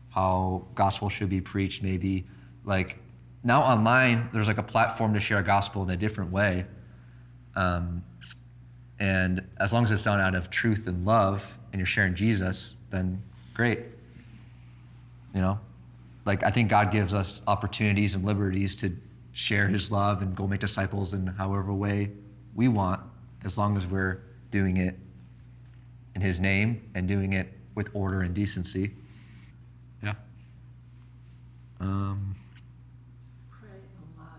how gospel should be preached maybe. Like now online, there's like a platform to share gospel in a different way. And as long as it's done out of truth and love and you're sharing Jesus, then great. Like I think God gives us opportunities and liberties to share his love and go make disciples in however way we want, as long as we're doing it in his name and doing it with order and decency. Yeah. Pray a lot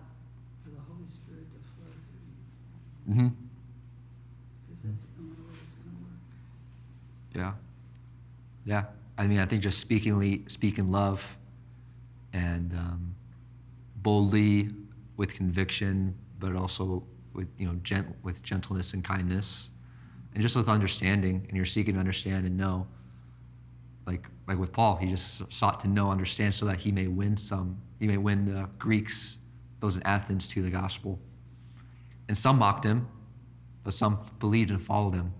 for the Holy Spirit to flow through you, Mm-hmm. because that's the only way it's gonna work. Yeah. Yeah. I think just speaking love and boldly with conviction, but also with with gentleness and kindness, and just with understanding. And you're seeking to understand and know. Like with Paul, he just sought to know, understand, so that he may win the Greeks, those in Athens, to the gospel. And some mocked him, but some believed and followed him.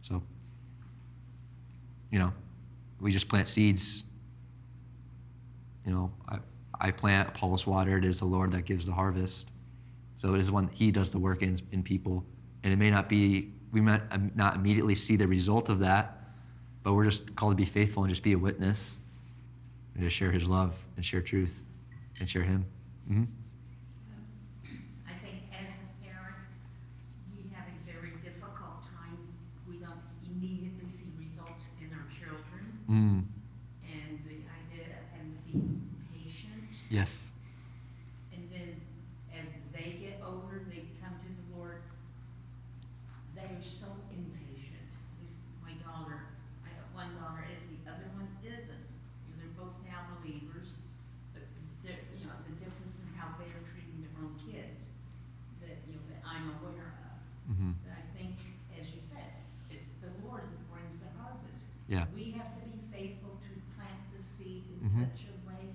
So, we just plant seeds. I plant, Apollos water. It is the Lord that gives the harvest. So it is when he does the work in people. And it may not be, we might not immediately see the result of that, but we're just called to be faithful and just be a witness and to share his love and share truth and share him. Mm-hmm. I think as a parent, we have a very difficult time. We don't immediately see results in our children. Mm. And the idea of having to be patient. Yes. And then as they get older, they come to the Lord, they are so impatient. At least my daughter, I have one daughter is, the other one isn't. They're both now believers, but they're, the difference in how they're treating their own kids that I'm aware of. Mm-hmm. But I think, as you said, it's the Lord that brings the harvest. Yeah. We have to be faithful to plant the seed in Mm-hmm. such a way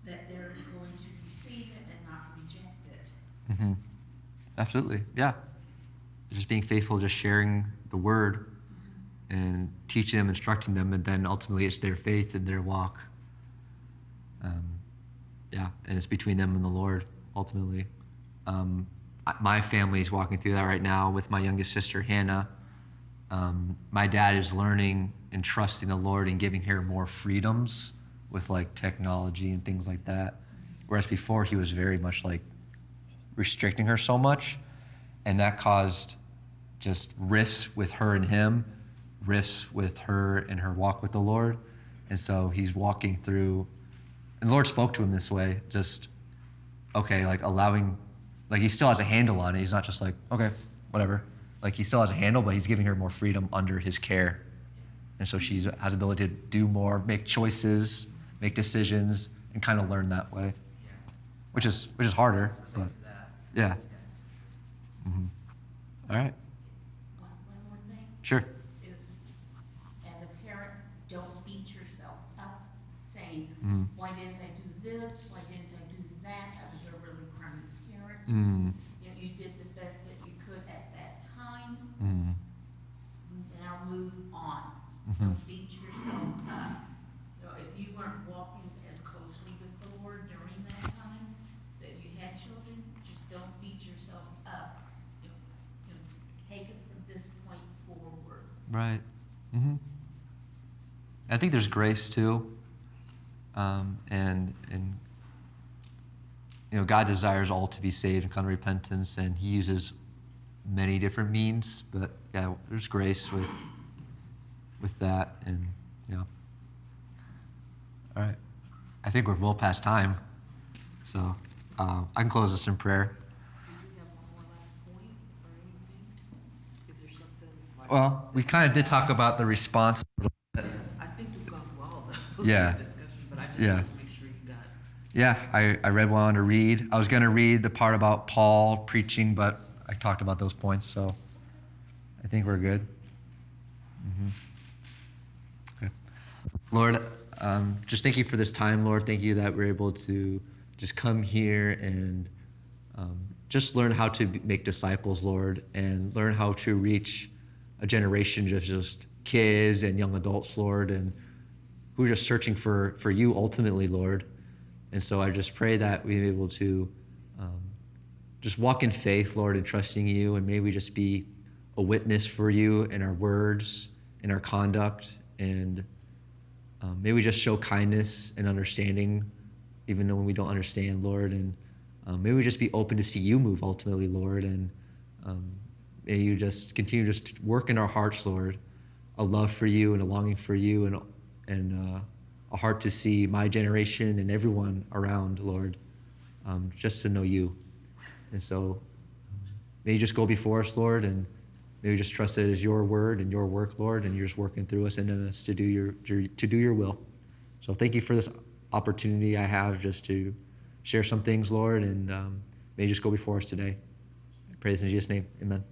that they're going to receive it and not reject it. Mm-hmm. Absolutely. Yeah. Just being faithful, just sharing the word and teaching them, instructing them, and then ultimately it's their faith and their walk. Yeah, and it's between them and the Lord, ultimately. My family is walking through that right now with my youngest sister, Hannah. My dad is learning and trusting the Lord and giving her more freedoms with like technology and things like that. Whereas before he was very much like restricting her so much, and that caused just rifts with her and him, rifts with her and her walk with the Lord. And so he's walking through, and the Lord spoke to him this way, just, okay, like allowing, like he still has a handle on it. He's not just like, okay, whatever. Like he still has a handle, but he's giving her more freedom under his care. And so she has the ability to do more, make choices, make decisions, and kind of learn that way, which is harder, but yeah. Mm-hmm. All right. One more thing. Sure. Is, as a parent, don't beat yourself up saying, Mm. why didn't I do this? Why didn't I do that? I was a really crummy parent. Mm. You know, you did the best that you could at that time. Mm. Now move on. Mhm. Don't beat yourself up. You know, if you weren't walking as closely with the Lord during that time that you had children, just don't beat yourself up. You know, take it from this point forward. Right. Mm-hmm. I think there's grace too, and you know, God desires all to be saved and come to repentance, and He uses many different means. But yeah, there's grace with that, and you know. All right, I think we're well past time, so I can close this in prayer. Did you have one more last point or anything? Is there something like? Well, we kind of did talk about the response. I think we've gone through all of those. Yeah. Discussion, but I just Yeah. wanted to make sure you got. Yeah, I read what I wanted to read. I was going to read the part about Paul preaching, but I talked about those points, so I think we're good. Mm-hmm. Okay. Lord, just thank you for this time, Lord. Thank you that we're able to just come here and just learn how to make disciples, Lord, and learn how to reach a generation of just kids and young adults, Lord, and who are just searching for you ultimately, Lord. And so I just pray that we be able to just walk in faith, Lord, and trusting you, and may we just be a witness for you in our words, in our conduct, and may we just show kindness and understanding, even though when we don't understand, Lord, and may we just be open to see you move ultimately, Lord, and may you just continue just to work in our hearts, Lord, a love for you and a longing for you, and a heart to see my generation and everyone around, Lord, just to know you. And so may you just go before us, Lord, and may we just trust that it is your word and your work, Lord, and you're just working through us and in us to do your will. So thank you for this opportunity I have just to share some things, Lord, and may you just go before us today. I pray this in Jesus' name. Amen.